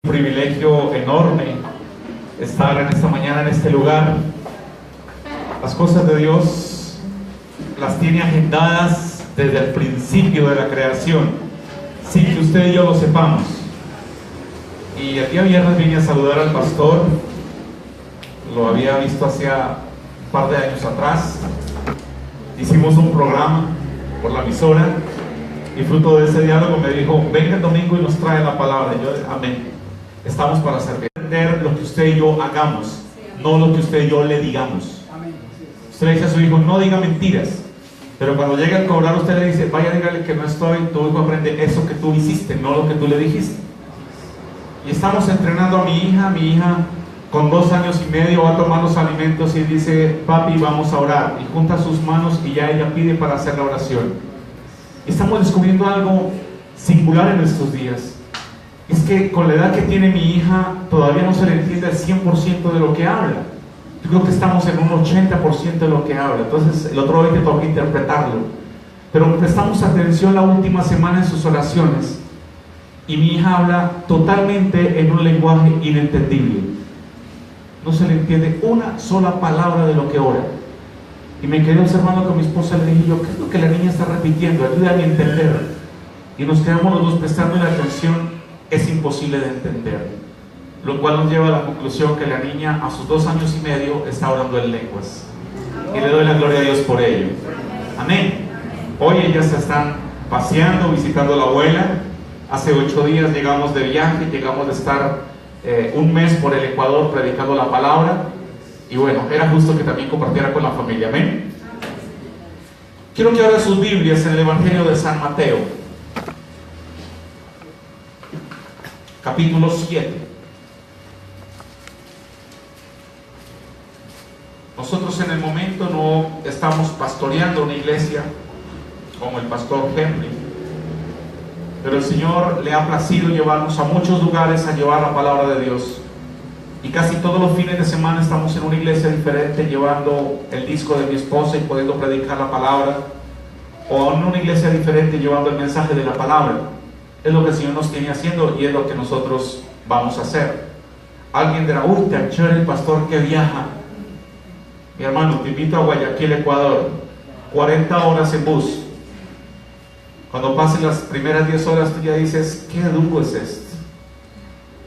Un privilegio enorme estar en esta mañana en este lugar. Las cosas de Dios las tiene agendadas desde el principio de la creación, sin que usted y yo lo sepamos. Y el día viernes vine a saludar al pastor. Lo había visto hacía un par de años atrás. Hicimos un programa por la emisora y fruto de ese diálogo me dijo: venga el domingo y nos trae la palabra. Y yo, amén. Estamos para servir. Entender lo que usted y yo hagamos, no lo que usted y yo le digamos. Usted le dice a su hijo: no diga mentiras. Pero cuando llega a cobrar, usted le dice: vaya, dígale que no estoy. Tu hijo aprende eso que tú hiciste, no lo que tú le dijiste. Y estamos entrenando a mi hija con 2 años y medio va a tomar los alimentos y dice: papi, vamos a orar. Y junta sus manos y ya ella pide para hacer la oración. Y estamos descubriendo algo singular en estos días. Es que con la edad que tiene mi hija todavía no se le entiende el 100% de lo que habla. Yo creo que estamos en un 80% de lo que habla. Entonces el otro día te toca interpretarlo. Pero prestamos atención la última semana en sus oraciones y mi hija habla totalmente en un lenguaje inentendible. No se le entiende una sola palabra de lo que ora. Y me quedé observando con mi esposa y le dije yo: ¿qué es lo que la niña está repitiendo? Ayúdame a entender. Y nos quedamos los dos prestando la atención. Es imposible de entender, lo cual nos lleva a la conclusión que la niña a sus 2 años y medio está orando en lenguas, y le doy la gloria a Dios por ello. Amén. Hoy ellas se están paseando, visitando a la abuela. Hace 8 días llegamos de viaje, llegamos de estar un mes por el Ecuador predicando la palabra, y bueno, era justo que también compartiera con la familia. Amén. Quiero que abran sus Biblias en el Evangelio de San Mateo, capítulo 7. Nosotros en el momento no estamos pastoreando una iglesia como el pastor Henry, pero el Señor le ha placido llevarnos a muchos lugares a llevar la palabra de Dios, y casi todos los fines de semana estamos en una iglesia diferente llevando el disco de mi esposa y pudiendo predicar la palabra, o en una iglesia diferente llevando el mensaje de la palabra. Es lo que el Señor nos tiene haciendo y es lo que nosotros vamos a hacer. Alguien dirá: uy, tan chévere el pastor que viaja. Mi hermano, te invito a Guayaquil, Ecuador. 40 horas en bus. Cuando pasen las primeras 10 horas tú ya dices: qué duro es esto.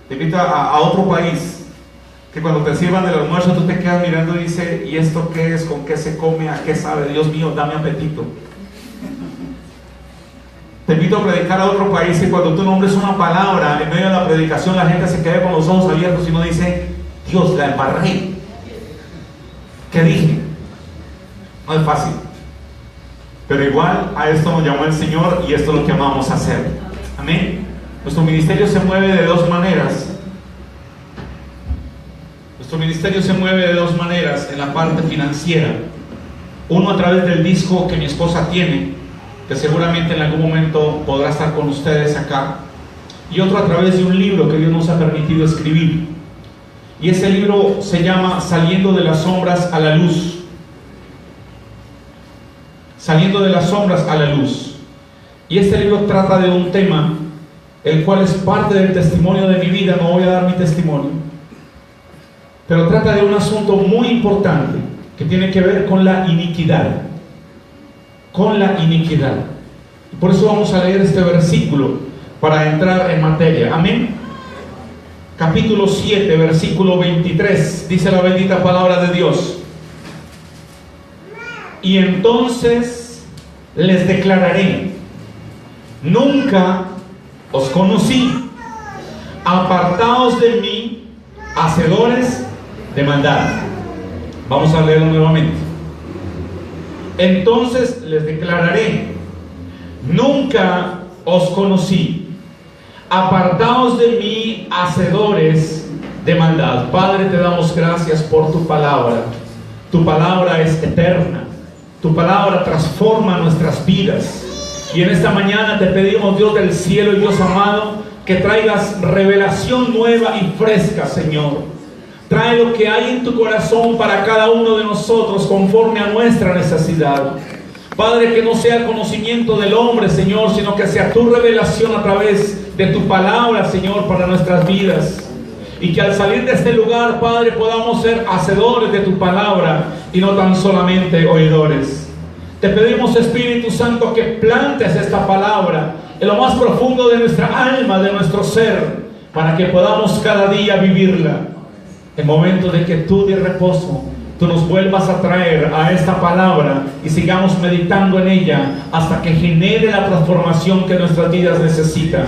Te invito a otro país, que cuando te sirvan el almuerzo tú te quedas mirando y dices: ¿y esto qué es? ¿Con qué se come? ¿A qué sabe? Dios mío, dame apetito. Te invito a predicar a otro país y cuando tú nombres una palabra en medio de la predicación la gente se queda con los ojos abiertos y no dice: Dios, la embarré. ¿Qué dije? No es fácil. Pero igual a esto nos llamó el Señor y esto es lo que amamos hacer. Amén. Nuestro ministerio se mueve de 2 maneras. Nuestro ministerio se mueve de 2 maneras en la parte financiera. Uno a través del disco que mi esposa tiene, que seguramente en algún momento podrá estar con ustedes acá, y otro a través de un libro que Dios nos ha permitido escribir, y ese libro se llama Saliendo de las sombras a la luz. Saliendo de las sombras a la luz. Y este libro trata de un tema el cual es parte del testimonio de mi vida. No voy a dar mi testimonio, pero trata de un asunto muy importante que tiene que ver con la iniquidad. Con la iniquidad. Por eso vamos a leer este versículo para entrar en materia. Amén. Capítulo 7, versículo 23. Dice la bendita palabra de Dios: y entonces les declararé: nunca os conocí, apartaos de mí, hacedores de maldad. Vamos a leerlo nuevamente. Entonces les declararé: nunca os conocí, apartaos de mí, hacedores de maldad. Padre, te damos gracias por tu palabra. Tu palabra es eterna. Tu palabra transforma nuestras vidas. Y en esta mañana te pedimos, Dios del cielo y Dios amado, que traigas revelación nueva y fresca, Señor. Trae lo que hay en tu corazón para cada uno de nosotros conforme a nuestra necesidad. Padre, que no sea el conocimiento del hombre, Señor, sino que sea tu revelación a través de tu palabra, Señor, para nuestras vidas. Y que al salir de este lugar, Padre, podamos ser hacedores de tu palabra y no tan solamente oidores. Te pedimos, Espíritu Santo, que plantes esta palabra en lo más profundo de nuestra alma, de nuestro ser, para que podamos cada día vivirla. En momentos de quietud y reposo, tú nos vuelvas a traer a esta palabra y sigamos meditando en ella hasta que genere la transformación que nuestras vidas necesitan.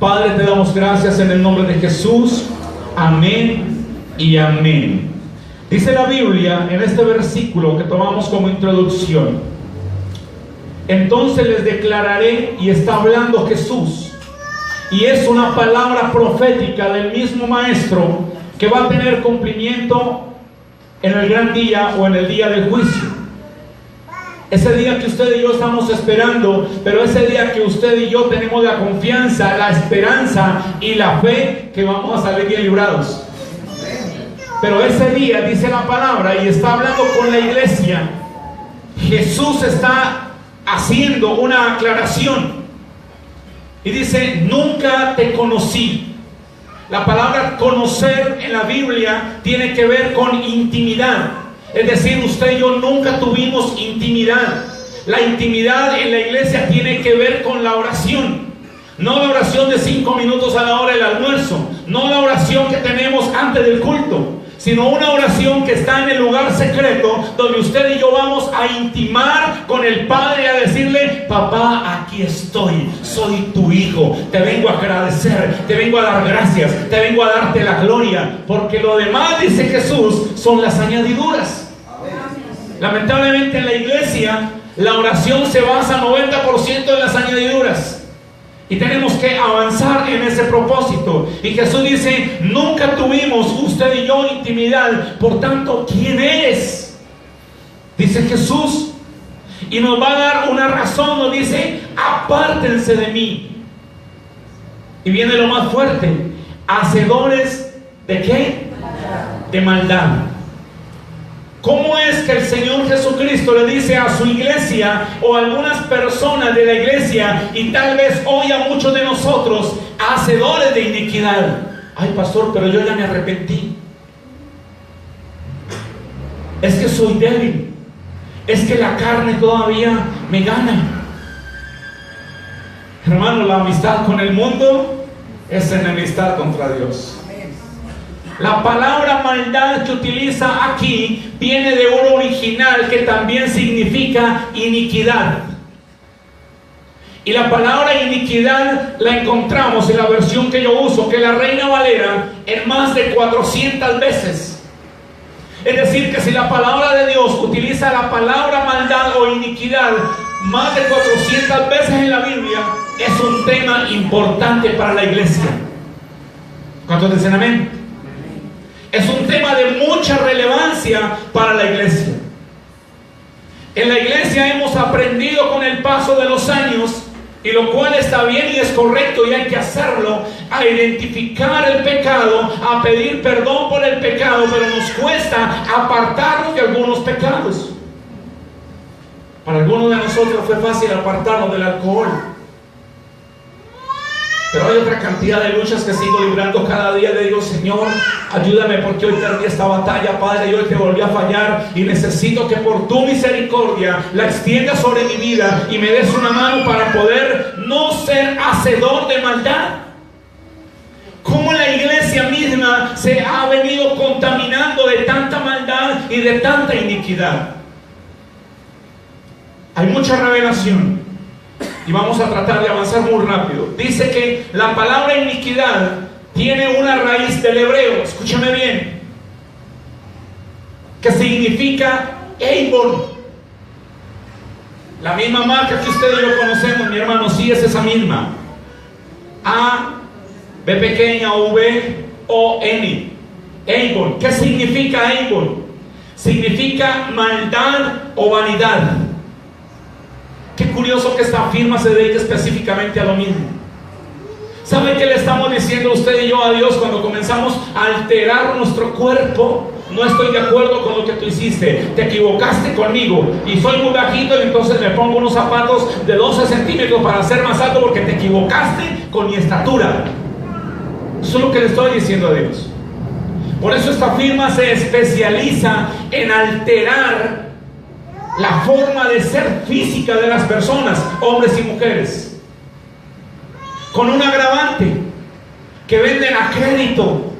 Padre, te damos gracias en el nombre de Jesús. Amén y amén. Dice la Biblia en este versículo que tomamos como introducción: entonces les declararé, y está hablando Jesús, y es una palabra profética del mismo Maestro que va a tener cumplimiento en el gran día o en el día del juicio. Ese día que usted y yo estamos esperando, pero ese día que usted y yo tenemos la confianza, la esperanza y la fe que vamos a salir bien librados. Pero ese día, dice la palabra, y está hablando con la iglesia, Jesús está haciendo una aclaración y dice: nunca te conocí. La palabra conocer en la Biblia tiene que ver con intimidad. Es decir, usted y yo nunca tuvimos intimidad. La intimidad en la iglesia tiene que ver con la oración. No la oración de 5 minutos a la hora del almuerzo. No la oración que tenemos antes del culto, sino una oración que está en el lugar secreto, donde usted y yo vamos a intimar con el Padre, a decirle: papá, aquí estoy, soy tu hijo, te vengo a agradecer, te vengo a dar gracias, te vengo a darte la gloria, porque lo demás, dice Jesús, son las añadiduras. Lamentablemente en la iglesia la oración se basa 90% en las añadiduras. Y tenemos que avanzar en ese propósito. Y Jesús dice: nunca tuvimos usted y yo intimidad. Por tanto, ¿quién eres? Dice Jesús. Y nos va a dar una razón. Nos dice: apártense de mí. Y viene lo más fuerte: hacedores ¿de qué? De maldad. ¿Cómo es que el Señor Jesucristo le dice a su iglesia o a algunas personas de la iglesia, y tal vez hoy a muchos de nosotros, hacedores de iniquidad? Ay, pastor, pero yo ya me arrepentí. Es que soy débil. Es que la carne todavía me gana. Hermano, la amistad con el mundo es enemistad contra Dios. La palabra maldad que utiliza aquí viene de un original que también significa iniquidad. Y la palabra iniquidad la encontramos en la versión que yo uso, que es la Reina Valera, en más de 400 veces. Es decir, que si la palabra de Dios utiliza la palabra maldad o iniquidad más de 400 veces en la Biblia, es un tema importante para la iglesia. ¿Cuántos dicen amén? Es un tema de mucha relevancia para la iglesia. En la iglesia hemos aprendido con el paso de los años, y lo cual está bien y es correcto y hay que hacerlo, a identificar el pecado, a pedir perdón por el pecado, pero nos cuesta apartarnos de algunos pecados. Para algunos de nosotros fue fácil apartarnos del alcohol, pero hay otra cantidad de luchas que sigo librando cada día. Le digo: Señor, ayúdame, porque hoy perdí esta batalla, Padre, y hoy te volví a fallar, y necesito que por tu misericordia la extiendas sobre mi vida y me des una mano para poder no ser hacedor de maldad. Cómo la iglesia misma se ha venido contaminando de tanta maldad y de tanta iniquidad. Hay mucha revelación y vamos a tratar de avanzar muy rápido. Dice que la palabra iniquidad tiene una raíz del hebreo, escúchame bien, que significa Eibon. La misma marca que ustedes lo conocemos, mi hermano, sí es esa misma. A, B pequeña, V, O, N. Eibon. ¿Qué significa Eibon? Significa maldad o vanidad. Qué curioso que esta firma se dedique específicamente a lo mismo. ¿Sabe qué le estamos diciendo usted y yo a Dios cuando comenzamos a alterar nuestro cuerpo? no estoy de acuerdo con lo que tú hiciste, te equivocaste conmigo y soy muy bajito y entonces me pongo unos zapatos de 12 centímetros para ser más alto porque te equivocaste con mi estatura. Eso es lo que le estoy diciendo a Dios. Por eso esta firma se especializa en alterar la forma de ser física de las personas, hombres y mujeres, con un agravante que venden a crédito.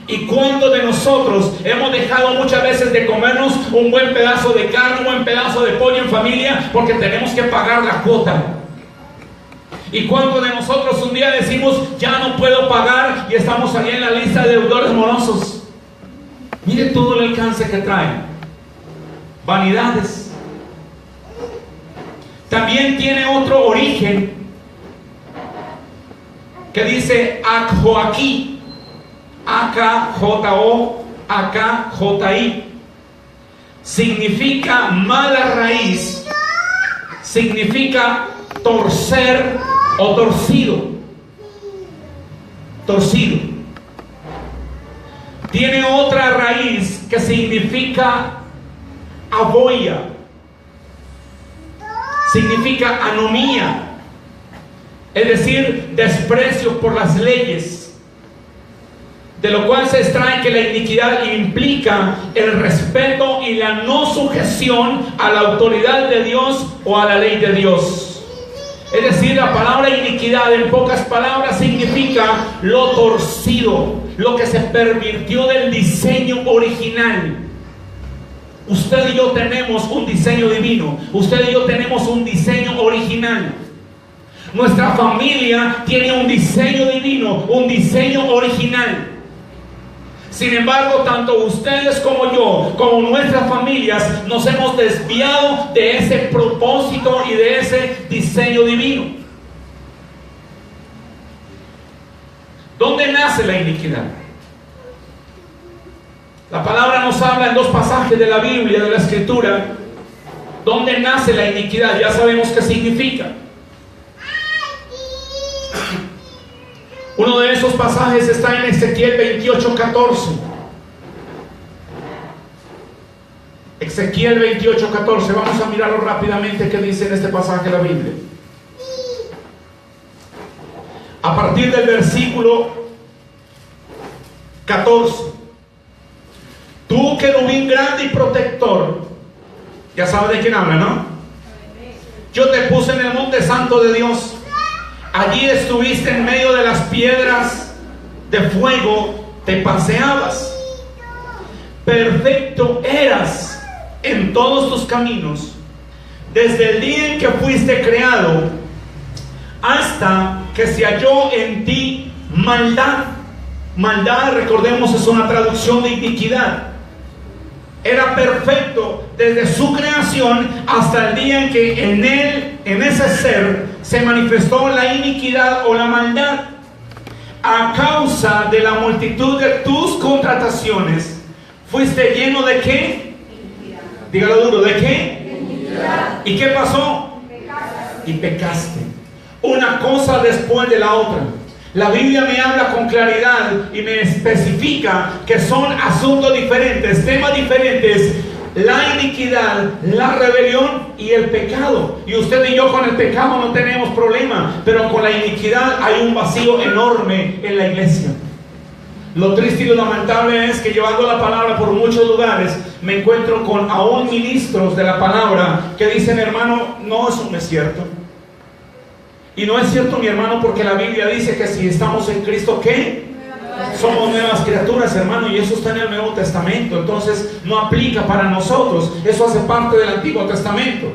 ¿Y cuántos de nosotros hemos dejado muchas veces de comernos un buen pedazo de carne, un buen pedazo de pollo en familia porque tenemos que pagar la cuota? ¿Y cuántos de nosotros un día decimos, ya no puedo pagar, y estamos ahí en la lista de deudores morosos? Mire todo el alcance que trae. Vanidades. También tiene otro origen que dice Akjoaquí, A-K-J-O, A-K-J-I. Significa mala raíz, significa torcer o torcido. Torcido. Tiene otra raíz que significa aboya, significa anomía, es decir, desprecio por las leyes, de lo cual se extrae que la iniquidad implica el respeto y la no sujeción a la autoridad de Dios o a la ley de Dios. Es decir, la palabra iniquidad, en pocas palabras, significa lo torcido, lo que se pervirtió del diseño original. Usted y yo tenemos un diseño divino. Usted y yo tenemos un diseño original. Nuestra familia tiene un diseño divino, un diseño original. Sin embargo, tanto ustedes como yo, como nuestras familias, nos hemos desviado de ese propósito y de ese diseño divino. ¿Dónde nace la iniquidad? La palabra nos habla en dos pasajes de la Biblia, de la Escritura. ¿Dónde nace la iniquidad? Ya sabemos qué significa. Uno de esos pasajes está en Ezequiel 28:14. Ezequiel 28:14. Vamos a mirarlo rápidamente qué dice en este pasaje la Biblia. A partir del versículo 14. Tú, querubín grande y protector. Ya sabes de quién habla, ¿no? Yo te puse en el monte santo de Dios. Allí estuviste en medio de las piedras de fuego, te paseabas. Perfecto eras en todos tus caminos, desde el día en que fuiste creado, hasta que se halló en ti maldad. Maldad, recordemos, es una traducción de iniquidad. Era perfecto desde su creación hasta el día en que en él, en ese ser, se manifestó la iniquidad o la maldad. A causa de la multitud de tus contrataciones, fuiste lleno de ¿qué? Dígalo duro, ¿de qué? ¿Y qué pasó? Y pecaste. Una cosa después de la otra. La Biblia me habla con claridad y me especifica que son asuntos diferentes, temas diferentes: la iniquidad, la rebelión y el pecado. Y usted y yo con el pecado no tenemos problema, pero con la iniquidad hay un vacío enorme en la iglesia. Lo triste y lo lamentable es que, llevando la palabra por muchos lugares, me encuentro con aún ministros de la palabra que dicen: hermano, no, eso no es cierto. Y no es cierto, mi hermano, porque la Biblia dice que si estamos en Cristo, ¿qué? Somos nuevas criaturas, hermano, y eso está en el Nuevo Testamento. Entonces no aplica para nosotros. Eso hace parte del Antiguo Testamento.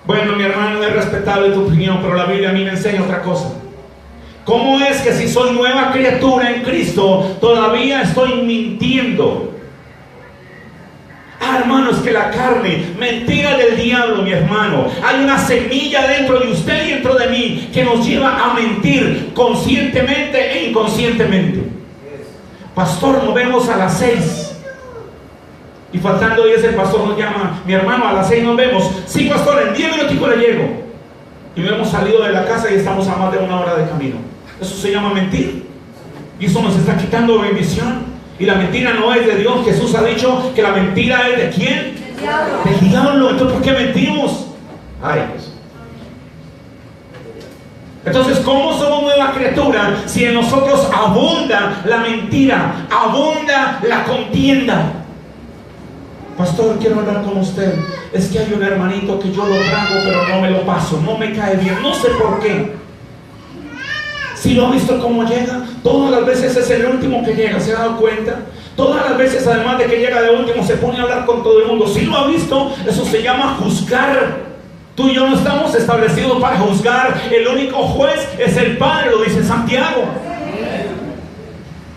Bueno, mi hermano, es respetable tu opinión, pero la Biblia a mí me enseña otra cosa. ¿Cómo es que si soy nueva criatura en Cristo, todavía estoy mintiendo? Hermano, es que la carne, mentira del diablo, mi hermano. Hay una semilla dentro de usted y dentro de mí que nos lleva a mentir conscientemente e inconscientemente. Pastor, nos vemos a las 6. Y faltando 10 el pastor nos llama: mi hermano, a las 6 nos vemos. Sí, pastor, en 10 minuticos le llego. Y no hemos salido de la casa y estamos a más de 1 hora de camino. Eso se llama mentir. Y eso nos está quitando bendición. Y la mentira no es de Dios. Jesús ha dicho que la mentira es ¿de quién? Del diablo. Del diablo. Entonces, ¿por qué mentimos? Ay, pues. Entonces, ¿cómo somos nueva criatura si en nosotros abunda la mentira, abunda la contienda? Pastor, quiero hablar con usted. Es que hay un hermanito que yo lo trago, pero no me lo paso, no me cae bien, no sé por qué. Si lo ha visto cómo llega, todas las veces es el último que llega, ¿se ha dado cuenta? Todas las veces, además de que llega de último, se pone a hablar con todo el mundo. Si lo ha visto, eso se llama juzgar. Tú y yo no estamos establecidos para juzgar. El único juez es el Padre, lo dice Santiago.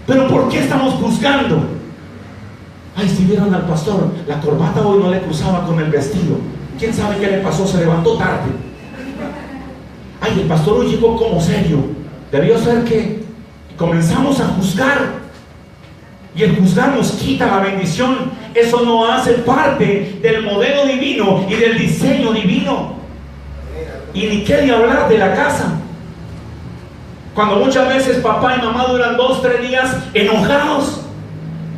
Pero ¿por qué estamos juzgando? Ay, si vieron al pastor, la corbata hoy no le cruzaba con el vestido. ¿Quién sabe qué le pasó? Se levantó tarde. Ay, el pastor hoy llegó como serio. Debió ser que comenzamos a juzgar. Y el juzgar nos quita la bendición. Eso no hace parte del modelo divino y del diseño divino. Y ni qué hablar de la casa. Cuando muchas veces papá y mamá duran 2, 3 días enojados,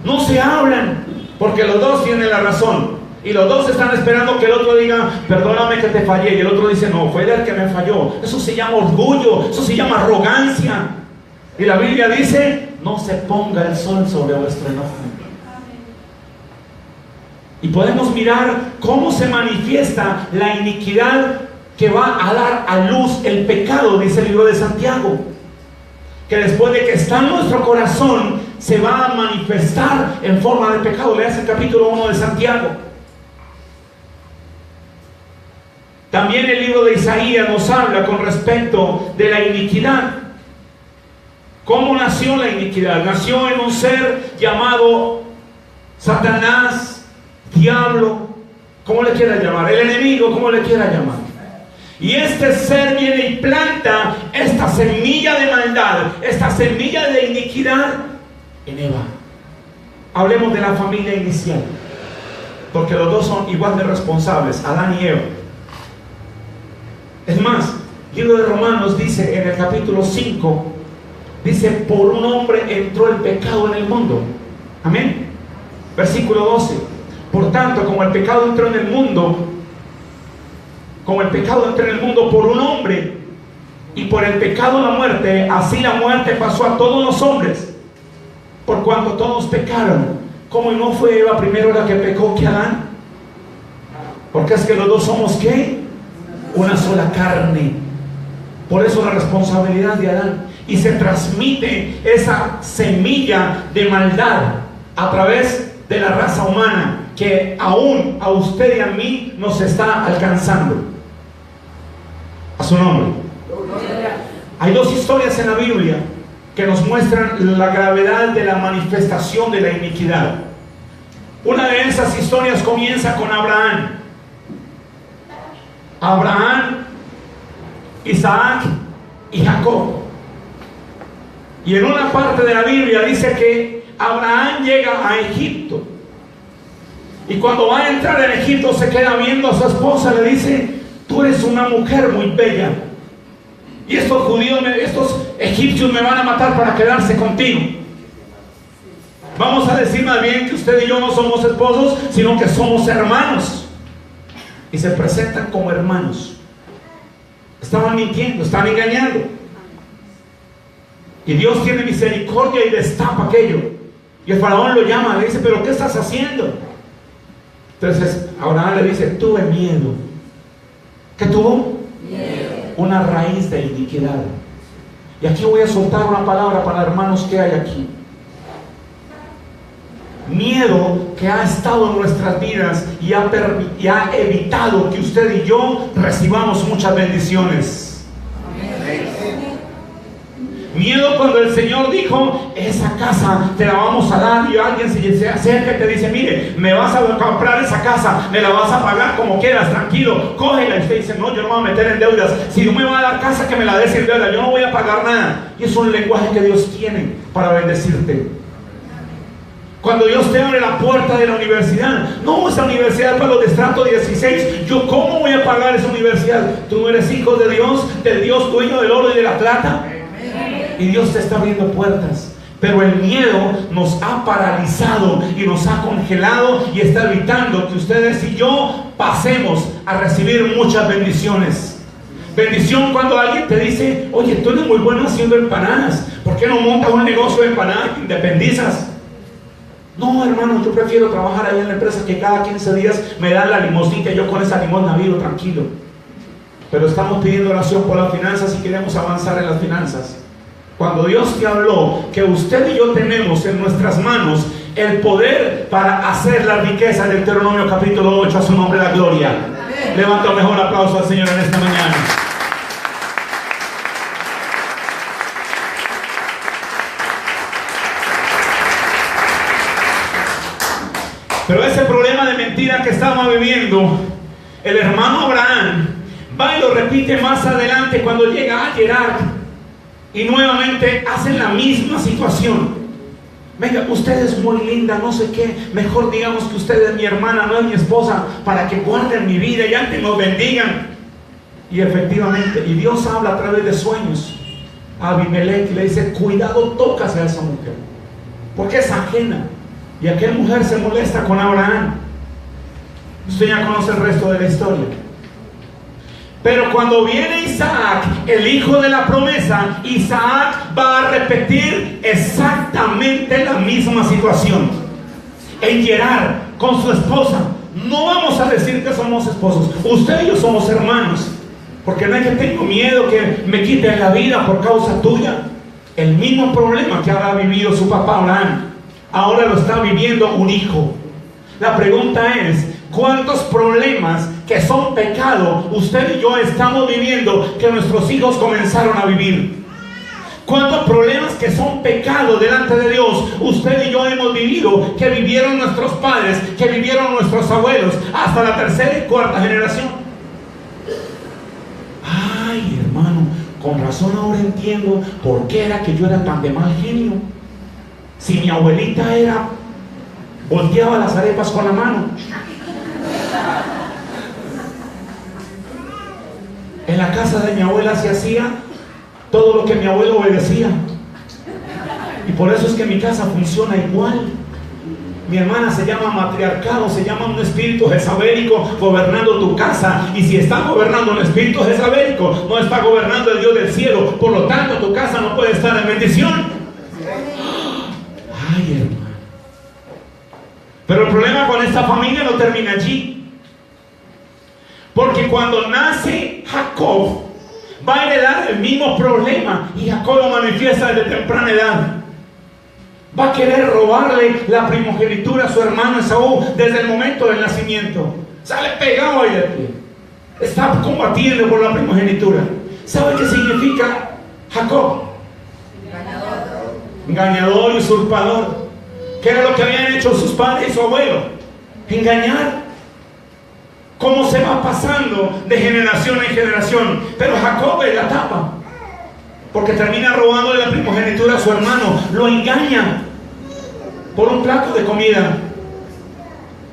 no se hablan, porque los dos tienen la razón. Y los dos están esperando que el otro diga, perdóname que te fallé. Y el otro dice, no, fue él que me falló. Eso se llama orgullo, eso se llama arrogancia. Y la Biblia dice, no se ponga el sol sobre vuestro enojo. Y podemos mirar cómo se manifiesta la iniquidad que va a dar a luz el pecado, dice el libro de Santiago. Que después de que está en nuestro corazón, se va a manifestar en forma de pecado. Leas el capítulo 1 de Santiago. También el libro de Isaías nos habla con respecto de la iniquidad. ¿Cómo nació la iniquidad? Nació en un ser llamado Satanás, diablo, como le quiera llamar, el enemigo, como le quiera llamar. Y este ser viene y planta esta semilla de maldad, esta semilla de iniquidad en Eva. Hablemos de la familia inicial, porque los dos son igual de responsables, Adán y Eva. Es más, el libro de Romanos dice en el capítulo 5, dice, por un hombre entró el pecado en el mundo. Amén. Versículo 12. Por tanto, como el pecado entró en el mundo, por un hombre, y por el pecado la muerte, así la muerte pasó a todos los hombres, por cuanto todos pecaron. ¿Cómo no fue Eva primero la que pecó que Adán? Porque es que los dos somos ¿qué? Una sola carne. Por eso la responsabilidad de Adán. Y se transmite esa semilla de maldad a través de la raza humana, que aún a usted y a mí nos está alcanzando. A su nombre. Hay dos historias en la Biblia que nos muestran la gravedad de la manifestación de la iniquidad. Una de esas historias comienza con Abraham. Abraham, Isaac y Jacob. Y en una parte de la Biblia dice que Abraham llega a Egipto. Y cuando va a entrar en Egipto se queda viendo a su esposa, le dice, tú eres una mujer muy bella. Y estos judíos, estos egipcios me van a matar para quedarse contigo. Vamos a decir más bien que usted y yo no somos esposos, sino que somos hermanos. Y se presentan como hermanos. Estaban mintiendo, estaban engañando. Y Dios tiene misericordia y destapa aquello. Y el faraón lo llama, le dice, ¿pero qué estás haciendo? Entonces Abraham le dice, tuve miedo. ¿Qué tuvo? Miedo. Una raíz de iniquidad. Y aquí voy a soltar una palabra para hermanos que hay aquí. Miedo que ha estado en nuestras vidas y ha evitado que usted y yo recibamos muchas bendiciones. Miedo cuando el Señor dijo, esa casa te la vamos a dar, y alguien se acerca y te dice, mire, me vas a comprar esa casa, me la vas a pagar como quieras, tranquilo, cógela. Y usted dice, no, yo no me voy a meter en deudas. Si no me va a dar casa, que me la des sin deuda, yo no voy a pagar nada. Y es un lenguaje que Dios tiene para bendecirte. Cuando Dios te abre la puerta de la universidad, no, esa universidad para los de estrato 16, yo cómo voy a pagar esa universidad. Tú no eres hijo de Dios, del Dios dueño del oro y de la plata. Y Dios te está abriendo puertas. Pero el miedo nos ha paralizado y nos ha congelado y está evitando que ustedes y yo pasemos a recibir muchas bendiciones. Bendición cuando alguien te dice: oye, tú eres muy bueno haciendo empanadas, ¿por qué no montas un negocio de empanadas y independizas? No, hermano, yo prefiero trabajar ahí en la empresa que cada 15 días me dan la limosnita y yo con esa limosna vivo tranquilo. Pero estamos pidiendo oración por las finanzas y queremos avanzar en las finanzas. Cuando Dios te habló que usted y yo tenemos en nuestras manos el poder para hacer la riqueza, del Deuteronomio capítulo 8, a su nombre la gloria. Levanta un mejor aplauso al Señor en esta mañana. Pero ese problema de mentira que estamos viviendo, el hermano Abraham va y lo repite más adelante cuando llega a Gerar. Y nuevamente hacen la misma situación. Venga, usted es muy linda, no sé qué. Mejor digamos que usted es mi hermana, no es mi esposa, para que guarden mi vida y antes nos bendigan. Y efectivamente, y Dios habla a través de sueños a Abimelech y le dice: cuidado, tócase a esa mujer, porque es ajena. Y aquella mujer se molesta con Abraham. Usted ya conoce el resto de la historia. Pero cuando viene Isaac, el hijo de la promesa, Isaac va a repetir exactamente la misma situación. En Gerar, con su esposa. No vamos a decir que somos esposos. Usted y yo somos hermanos. Porque no es que tengo miedo que me quiten la vida por causa tuya. El mismo problema que habrá vivido su papá Abraham, ahora lo está viviendo un hijo. La pregunta es: ¿cuántos problemas que son pecado usted y yo estamos viviendo que nuestros hijos comenzaron a vivir? ¿Cuántos problemas que son pecado delante de Dios usted y yo hemos vivido, que vivieron nuestros padres, que vivieron nuestros abuelos, hasta la tercera y cuarta generación? Ay, hermano, con razón ahora entiendo por qué era que yo era tan de mal genio. Si mi abuelita volteaba las arepas con la mano. En la casa de mi abuela se hacía todo lo que mi abuelo obedecía. Y por eso es que mi casa funciona igual. Mi hermana, se llama matriarcado, se llama un espíritu jezabélico gobernando tu casa. Y si está gobernando un espíritu jezabélico, no está gobernando el Dios del cielo. Por lo tanto, tu casa no puede estar en bendición. Ay, hermano. Pero el problema con esta familia no termina allí. Porque cuando nace Jacob, va a heredar el mismo problema. Y Jacob lo manifiesta desde temprana edad. Va a querer robarle la primogenitura a su hermano Esaú desde el momento del nacimiento. Sale pegado ahí de pie. Está combatiendo por la primogenitura. ¿Sabe qué significa Jacob? Engañador, usurpador. ¿Qué era lo que habían hecho sus padres y su abuelo? Engañar. ¿Cómo se va pasando de generación en generación? Pero Jacob es la tapa, porque termina robándole la primogenitura a su hermano. Lo engaña por un plato de comida.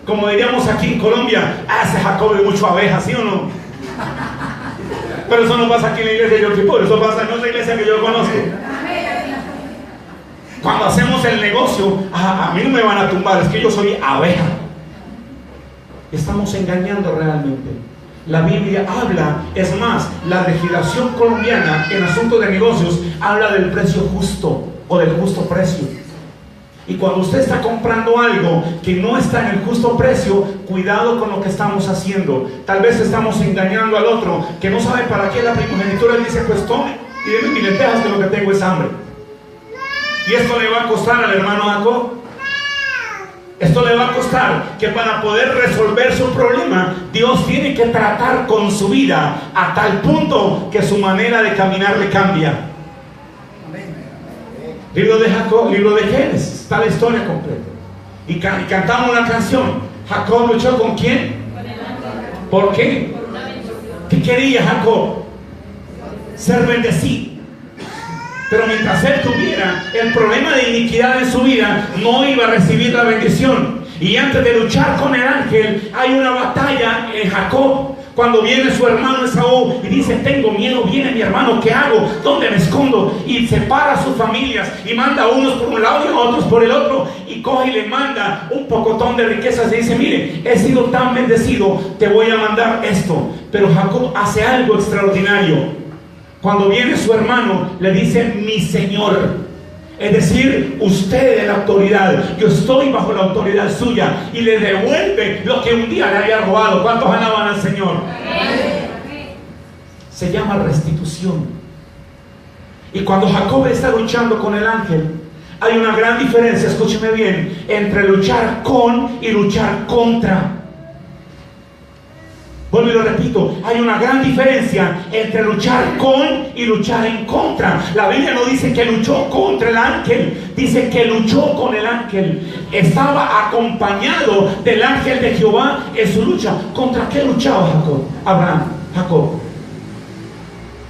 Como diríamos aquí en Colombia: hace Jacob mucho abeja, ¿sí o no? Pero eso no pasa aquí en la iglesia de Yom Kippur, eso pasa en otra iglesia que yo conozco. Cuando hacemos el negocio, a mí no me van a tumbar, es que yo soy abeja. Estamos engañando realmente. La Biblia habla, es más, la legislación colombiana en asuntos de negocios habla del precio justo o del justo precio. Y cuando usted está comprando algo que no está en el justo precio, cuidado con lo que estamos haciendo. Tal vez estamos engañando al otro que no sabe para qué la primogenitura. Le dice: pues tome y deme mis lentejas, que lo que tengo es hambre. Y esto le va a costar al hermano Jacob. Esto le va a costar que para poder resolver su problema, Dios tiene que tratar con su vida a tal punto que su manera de caminar le cambia. Libro de Jacob, libro de Génesis, está la historia completa. Y cantamos una canción. Jacob luchó ¿con quién? ¿Por qué? ¿Qué quería Jacob? Ser bendecido. Pero mientras él tuviera el problema de iniquidad en su vida, no iba a recibir la bendición. Y antes de luchar con el ángel, hay una batalla en Jacob, Cuando viene su hermano Esaú y dice: tengo miedo, viene mi hermano, ¿qué hago? ¿Dónde me escondo? Y separa a sus familias y manda a unos por un lado y a otros por el otro, y coge y le manda un pocotón de riquezas y dice: mire, he sido tan bendecido, te voy a mandar esto. Pero Jacob hace algo extraordinario. Cuando viene su hermano, le dice: mi señor. Es decir, usted es la autoridad, yo estoy bajo la autoridad suya, y le devuelve lo que un día le había robado. ¿Cuántos alaban al Señor? Se llama restitución. Y cuando Jacob está luchando con el ángel, hay una gran diferencia, escúcheme bien, entre luchar con y luchar contra. Vuelvo y lo repito, hay una gran diferencia entre luchar con y luchar en contra. La Biblia no dice que luchó contra el ángel, dice que luchó con el ángel. Estaba acompañado del ángel de Jehová en su lucha. ¿Contra qué luchaba Jacob?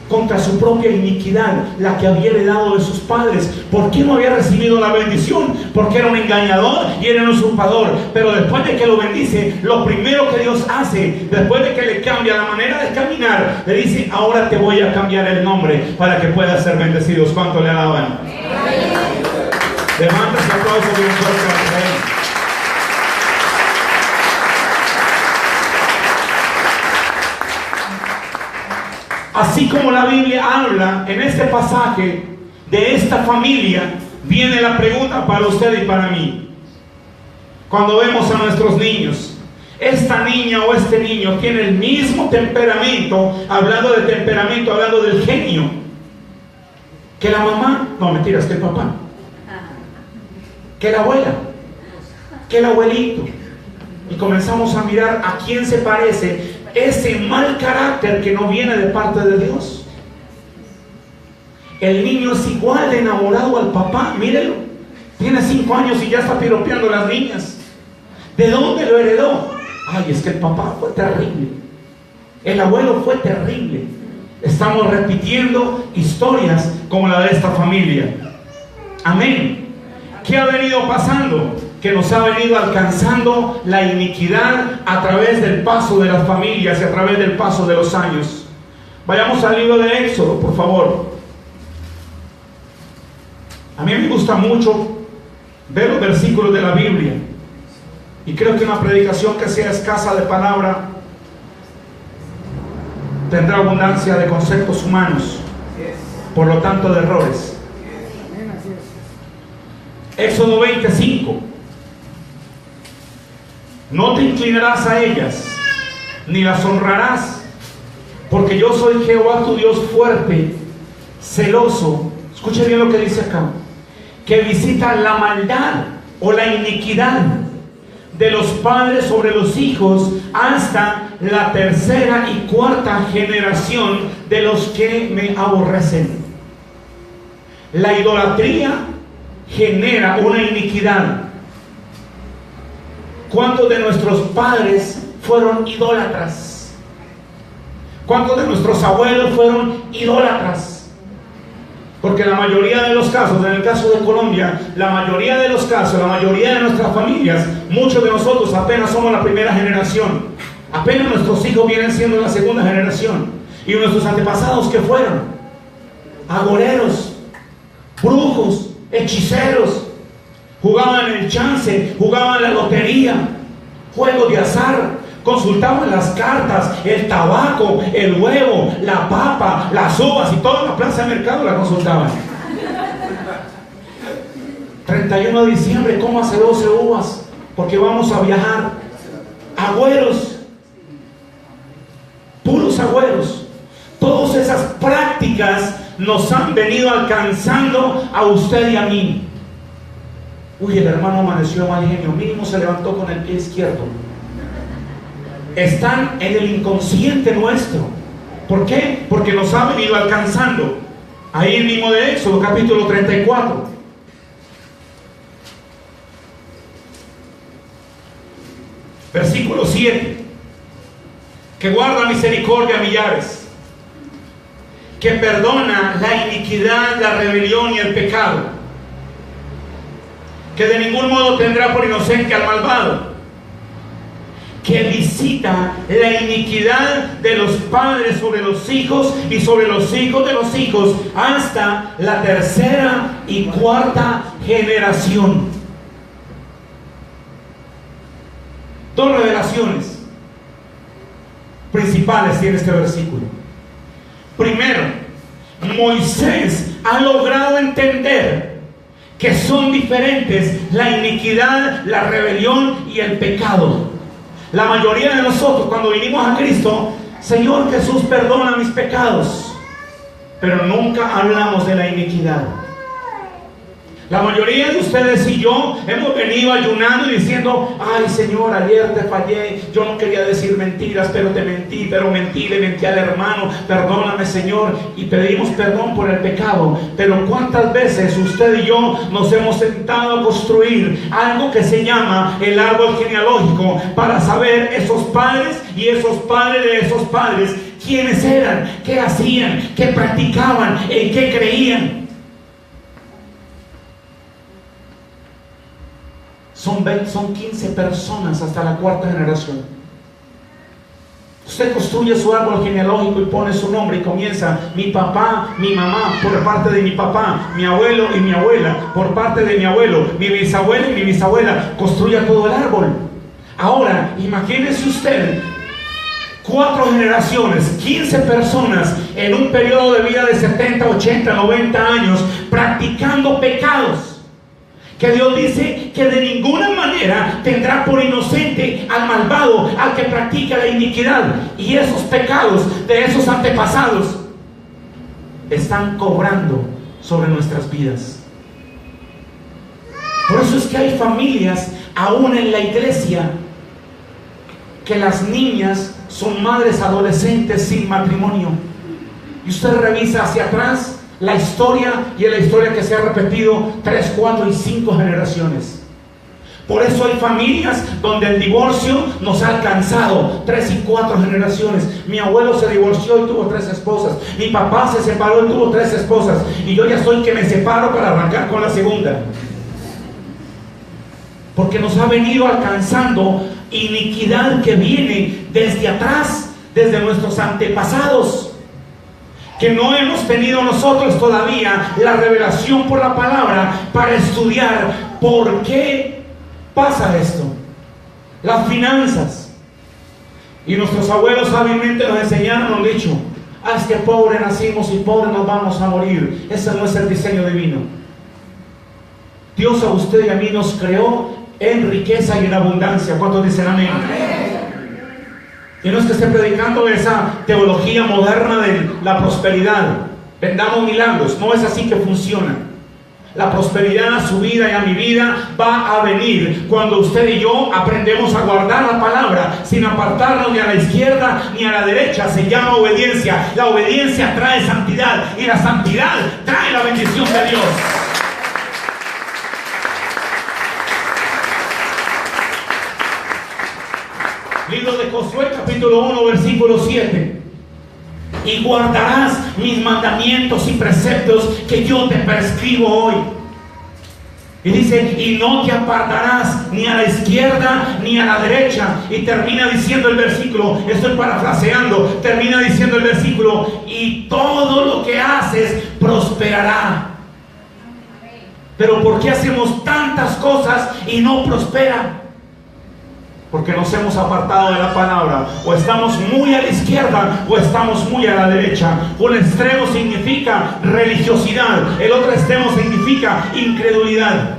Contra su propia iniquidad, la que había heredado de sus padres. ¿Por qué no había recibido la bendición? Porque era un engañador y era un usurpador. Pero después de que lo bendice, lo primero que Dios hace, después de que le cambia la manera de caminar, le dice: ahora te voy a cambiar el nombre para que puedas ser bendecidos. ¿Cuánto le alaban? Levanta ese aplauso bien fuerte al Rey. Así como la Biblia habla en este pasaje de esta familia, viene la pregunta para usted y para mí. Cuando vemos a nuestros niños, esta niña o este niño tiene el mismo temperamento, hablando de temperamento, hablando del genio, que la mamá, no mentiras, que el papá, que la abuela, que el abuelito. Y comenzamos a mirar a quién se parece ese mal carácter que no viene de parte de Dios. El niño es igual de enamorado al papá, mírenlo. Tiene 5 años y ya está piropeando a las niñas. ¿De dónde lo heredó? Ay, es que el papá fue terrible, el abuelo fue terrible. Estamos repitiendo historias como la de esta familia. Amén. ¿Qué ha venido pasando? Que nos ha venido alcanzando la iniquidad a través del paso de las familias y a través del paso de los años. Vayamos al libro de Éxodo, por favor. A mí me gusta mucho ver los versículos de la Biblia, y creo que una predicación que sea escasa de palabra tendrá abundancia de conceptos humanos, por lo tanto de errores. Éxodo 25. No te inclinarás a ellas, ni las honrarás, porque yo soy Jehová tu Dios fuerte, celoso. Escuche bien lo que dice acá: que visita la maldad o la iniquidad de los padres sobre los hijos hasta la 3ª y 4ª generación de los que me aborrecen. La idolatría genera una iniquidad. ¿Cuántos de nuestros padres fueron idólatras? ¿Cuántos de nuestros abuelos fueron idólatras? Porque la mayoría de los casos, en el caso de Colombia, la mayoría de los casos, la mayoría de nuestras familias, muchos de nosotros apenas somos la 1ª generación. Apenas nuestros hijos vienen siendo la 2ª generación. Y nuestros antepasados, ¿qué fueron? Agoreros, brujos, hechiceros. Jugaban el chance, jugaban la lotería, juegos de azar, consultaban las cartas, el tabaco, el huevo, la papa, las uvas, y toda la plaza de mercado la consultaban. 31 de diciembre, ¿cómo hace 12 uvas? Porque vamos a viajar. Agüeros, puros agüeros. Todas esas prácticas nos han venido alcanzando a usted y a mí. Uy, el hermano amaneció de mal genio, mínimo se levantó con el pie izquierdo. Están en el inconsciente nuestro. ¿Por qué? Porque nos ha venido alcanzando. Ahí mismo de Éxodo, capítulo 34. Versículo 7. Que guarda misericordia a millares, que perdona la iniquidad, la rebelión y el pecado, que de ningún modo tendrá por inocente al malvado, que visita la iniquidad de los padres sobre los hijos y sobre los hijos de los hijos hasta la tercera y cuarta generación. Dos revelaciones principales tiene este versículo. Primero, Moisés ha logrado entender que son diferentes la iniquidad, la rebelión y el pecado. La mayoría de nosotros, cuando vinimos a Cristo, Señor Jesús, perdona mis pecados, pero nunca hablamos de la iniquidad. La mayoría de ustedes y yo hemos venido ayunando y diciendo: ay Señor, ayer te fallé, yo no quería decir mentiras, pero te mentí, le mentí al hermano, perdóname Señor, y pedimos perdón por el pecado. Pero ¿cuántas veces usted y yo nos hemos sentado a construir algo que se llama el árbol genealógico para saber esos padres y esos padres de esos padres, quiénes eran, qué hacían, qué practicaban, en qué creían? Son 15 personas hasta la cuarta generación. Usted construye su árbol genealógico y pone su nombre y comienza: mi papá, mi mamá, por parte de mi papá, mi abuelo y mi abuela, por parte de mi abuelo, mi bisabuela y mi bisabuela. Construya todo el árbol. Ahora, imagínese usted 4 generaciones, 15 personas en un periodo de vida de 70, 80, 90 años practicando pecados que Dios dice que de ninguna manera tendrá por inocente al malvado, al que practica la iniquidad. Y esos pecados de esos antepasados están cobrando sobre nuestras vidas. Por eso es que hay familias, aún en la iglesia, que las niñas son madres adolescentes sin matrimonio. Y usted revisa hacia atrás la historia, y es la historia que se ha repetido 3, 4 y 5 generaciones. Por eso hay familias donde el divorcio nos ha alcanzado 3 y 4 generaciones. Mi abuelo se divorció y tuvo 3 esposas. Mi papá se separó y tuvo 3 esposas. Y yo ya soy que me separo para arrancar con la segunda. Porque nos ha venido alcanzando iniquidad que viene desde atrás, desde nuestros antepasados, que no hemos tenido nosotros todavía la revelación por la palabra para estudiar por qué pasa esto. Las finanzas. Y nuestros abuelos sabiamente nos enseñaron, nos han dicho: es que pobre nacimos y pobre nos vamos a morir. Ese no es el diseño divino. Dios a usted y a mí nos creó en riqueza y en abundancia. ¿Cuántos dicen amén? Amén. Y no es que esté predicando esa teología moderna de la prosperidad. Vendamos milagros. No es así que funciona. La prosperidad a su vida y a mi vida va a venir cuando usted y yo aprendemos a guardar la palabra sin apartarnos ni a la izquierda ni a la derecha. Se llama obediencia. La obediencia trae santidad y la santidad trae la bendición de Dios. Libro de Josué, capítulo 1, versículo 7. Y guardarás mis mandamientos y preceptos que yo te prescribo hoy. Y dice: y no te apartarás ni a la izquierda ni a la derecha. Y termina diciendo el versículo, estoy parafraseando, termina diciendo el versículo: y todo lo que haces prosperará. Pero ¿por qué hacemos tantas cosas y no prospera? Porque nos hemos apartado de la palabra. O estamos muy a la izquierda o estamos muy a la derecha. Un extremo significa religiosidad, el otro extremo significa incredulidad.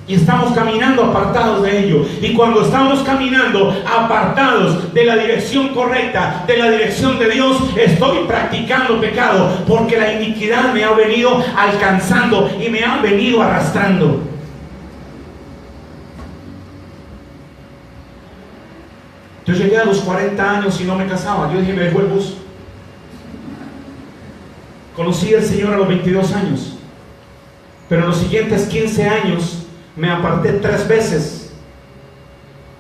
Y estamos caminando apartados de ello. Y cuando estamos caminando apartados de la dirección correcta, de la dirección de Dios, estoy practicando pecado, porque la iniquidad me ha venido alcanzando y me ha venido arrastrando. Yo llegué a los 40 años y no me casaba. Yo dije: me dejó el bus. Conocí al Señor a los 22 años. Pero en los siguientes 15 años me aparté 3 veces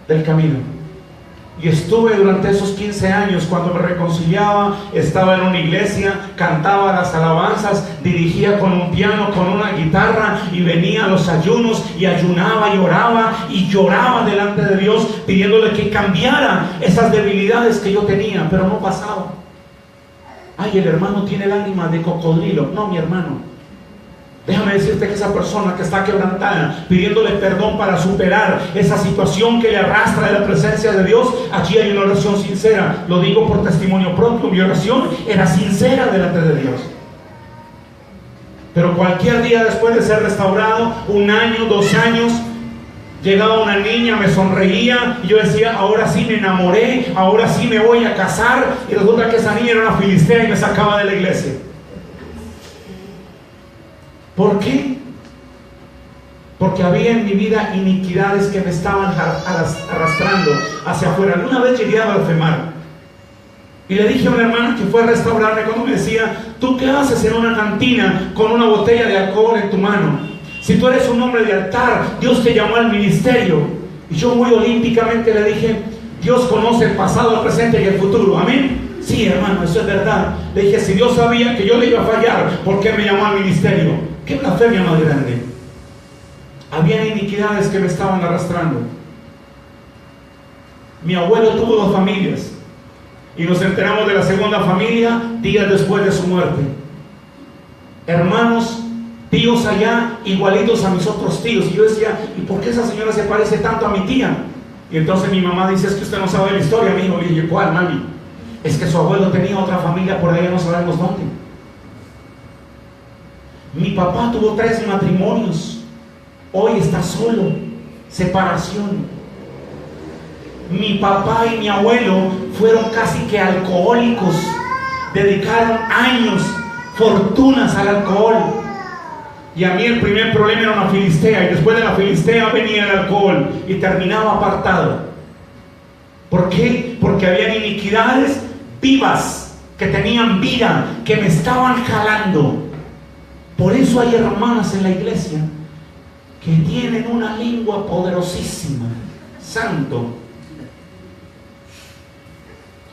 del camino. Y estuve durante esos 15 años, cuando me reconciliaba, estaba en una iglesia, cantaba las alabanzas, dirigía con un piano, con una guitarra, y venía a los ayunos y ayunaba y lloraba delante de Dios, pidiéndole que cambiara esas debilidades que yo tenía, pero no pasaba. Ay, el hermano tiene lágrimas de cocodrilo. No, mi hermano. Déjame decirte que esa persona que está quebrantada, pidiéndole perdón para superar esa situación que le arrastra de la presencia de Dios, aquí hay una oración sincera. Lo digo por testimonio propio, mi oración era sincera delante de Dios. Pero cualquier día después de ser restaurado, 1 año, 2 años, llegaba una niña, me sonreía y yo decía, ahora sí me enamoré, ahora sí me voy a casar, y resulta que esa niña era una filistea y me sacaba de la iglesia. ¿Por qué? Porque había en mi vida iniquidades que me estaban arrastrando hacia afuera. Alguna vez llegué a blasfemar y le dije a una hermana que fue a restaurarme, cuando me decía, ¿tú qué haces en una cantina con una botella de alcohol en tu mano? Si tú eres un hombre de altar, Dios te llamó al ministerio. Y yo muy olímpicamente le dije, Dios conoce el pasado, el presente y el futuro. Amén. Sí, hermano, eso es verdad. Le dije, si Dios sabía que yo le iba a fallar, ¿por qué me llamó al ministerio? ¡Qué blasfemia más grande! Había iniquidades que me estaban arrastrando. Mi abuelo tuvo 2 familias y nos enteramos de la segunda familia días después de su muerte. Hermanos, tíos allá, igualitos a mis otros tíos. Y yo decía, ¿y por qué esa señora se parece tanto a mi tía? Y entonces mi mamá dice, es que usted no sabe la historia, mi hijo. Y dije, ¿cuál, mami? Es que su abuelo tenía otra familia por allá, no sabemos dónde. Mi papá tuvo 3 matrimonios. Hoy está solo. Separación. Mi papá y mi abuelo fueron casi que alcohólicos. Dedicaron años, fortunas al alcohol. Y a mí el primer problema era una filistea. Y después de la filistea venía el alcohol. Y terminaba apartado. ¿Por qué? Porque habían iniquidades vivas, que tenían vida, que me estaban jalando. Por eso hay hermanas en la iglesia que tienen una lengua poderosísima. Santo.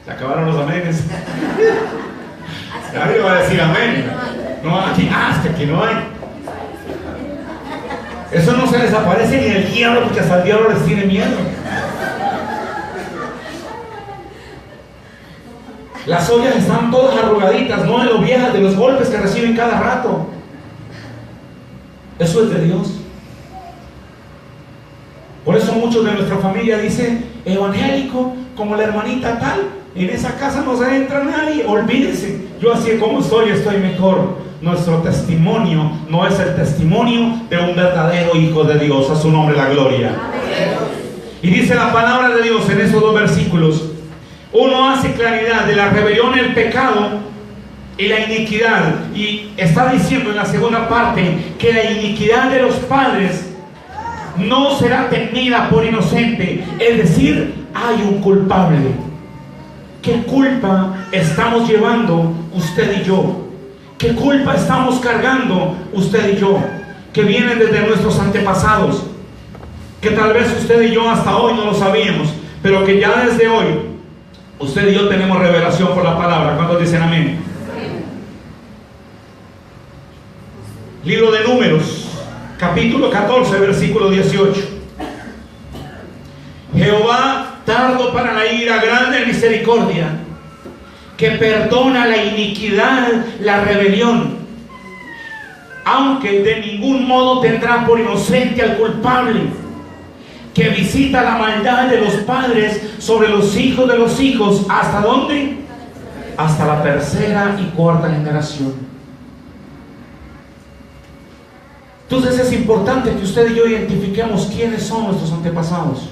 Se acabaron los amenes. Nadie va a decir amén. No, aquí, hasta aquí no hay. Eso no se les aparece ni el diablo, porque hasta el diablo les tiene miedo. Las ollas están todas arrugaditas, no de lo viejas, de los golpes que reciben cada rato. Eso es de Dios. Por eso muchos de nuestra familia dicen, evangélico, como la hermanita tal, en esa casa no se entra nadie, olvídense, yo así como estoy mejor. Nuestro testimonio no es el testimonio de un verdadero hijo de Dios. A su nombre la gloria. Amén. Y dice la palabra de Dios en esos 2 versículos, uno hace claridad de la rebelión, el pecado y la iniquidad, y está diciendo en la segunda parte que la iniquidad de los padres no será tenida por inocente, es decir, hay un culpable. ¿Qué culpa estamos llevando usted y yo? ¿Qué culpa estamos cargando usted y yo? Que vienen desde nuestros antepasados, que tal vez usted y yo hasta hoy no lo sabíamos, pero que ya desde hoy usted y yo tenemos revelación por la palabra. ¿Cuántos dicen amén? Libro de Números, capítulo 14, versículo 18. Jehová, tardo para la ira, grande en misericordia, que perdona la iniquidad, la rebelión, aunque de ningún modo tendrá por inocente al culpable, que visita la maldad de los padres sobre los hijos de los hijos. ¿Hasta dónde? Hasta la 3ª y 4ª generación. Entonces es importante que usted y yo identifiquemos quiénes son nuestros antepasados.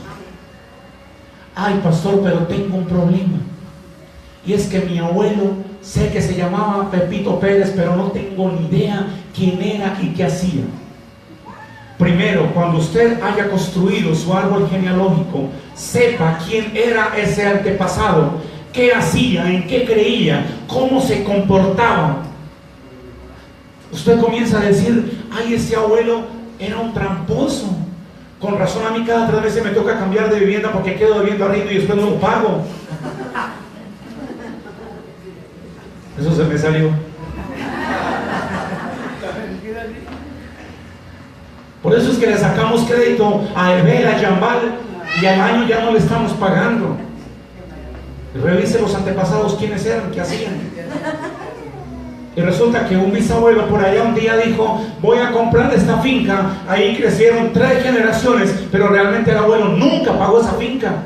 Ay, pastor, pero tengo un problema. Y es que mi abuelo, sé que se llamaba Pepito Pérez, pero no tengo ni idea quién era y qué hacía. Primero, cuando usted haya construido su árbol genealógico, sepa quién era ese antepasado, qué hacía, en qué creía, cómo se comportaba. Usted comienza a decir, ay, ese abuelo era un tramposo, Con razón a mí cada 3 meses me toca cambiar de vivienda porque quedo debiendo arriendo y después no lo pago. Eso se me salió. Por eso es que le sacamos crédito a Ebel, a Yambal, y al año ya no le estamos pagando. Revise los antepasados quiénes eran, qué hacían. Y resulta que un bisabuelo por allá un día dijo: voy a comprar esta finca. Ahí crecieron 3 generaciones, pero realmente el abuelo nunca pagó esa finca.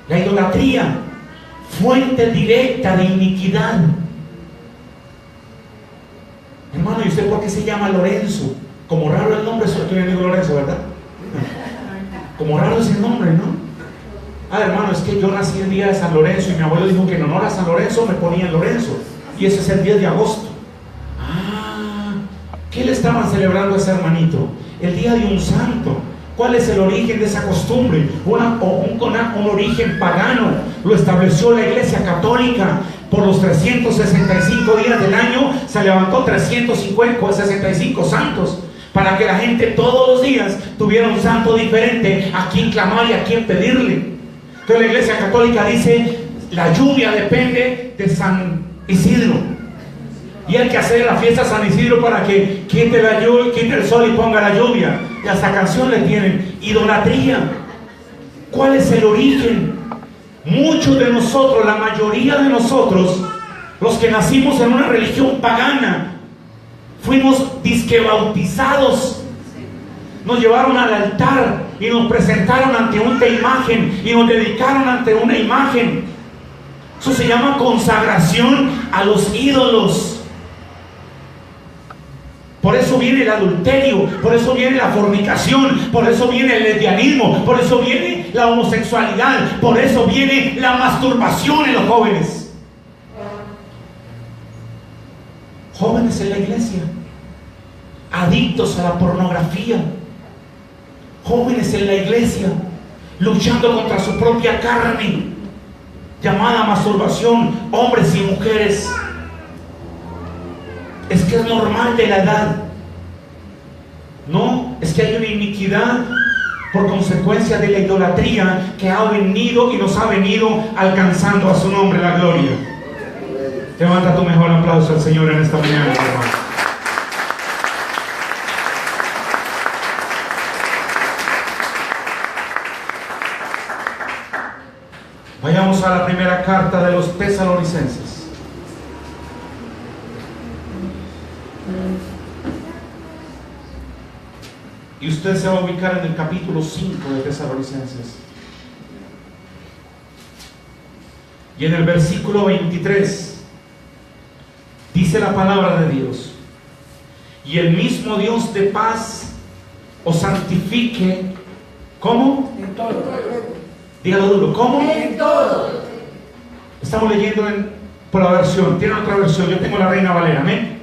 La idolatría, fuente directa de iniquidad. Hermano, ¿y usted por qué se llama Lorenzo? Como raro el nombre, solo que yo digo Lorenzo, ¿verdad? Como raro es el nombre, ¿no? Hermano, es que yo nací el día de San Lorenzo y mi abuelo dijo que en honor a San Lorenzo me ponían Lorenzo. Y ese es el 10 de agosto. ¿Qué le estaban celebrando a ese hermanito? El día de un santo. ¿Cuál es el origen de esa costumbre? Un origen pagano. Lo estableció la Iglesia Católica. Por los 365 días del año se levantó 365 santos, para que la gente todos los días tuviera un santo diferente a quien clamar y a quien pedirle. Entonces la Iglesia Católica dice: la lluvia depende de San Isidro, y hay que hacer la fiesta a San Isidro para que quite el sol y ponga la lluvia. Y hasta canción le tienen. Idolatría. ¿Cuál es el origen? Muchos de nosotros, la mayoría de nosotros, los que nacimos en una religión pagana, fuimos disque bautizados. Nos llevaron al altar y nos presentaron ante una imagen y nos dedicaron ante una imagen. Eso se llama consagración a los ídolos. Por eso viene el adulterio, por eso viene la fornicación, por eso viene el lesbianismo, por eso viene la homosexualidad, por eso viene la masturbación en los jóvenes. Jóvenes en la iglesia, adictos a la pornografía. Jóvenes en la iglesia, luchando contra su propia carne, llamada masturbación, hombres y mujeres. Es que es normal de la edad. No, es que hay una iniquidad por consecuencia de la idolatría que ha venido y nos ha venido alcanzando. A su nombre la gloria. Levanta tu mejor aplauso al Señor en esta mañana, hermano. Vayamos a la primera carta de los Tesalonicenses. Y usted se va a ubicar en el capítulo 5 de Tesalonicenses. Y en el versículo 23 dice la palabra de Dios: y el mismo Dios de paz os santifique. ¿Cómo? En todo. Dígalo duro. ¿Cómo? En todo. Estamos leyendo por la versión. Tienen otra versión. Yo tengo la Reina Valera. Amén.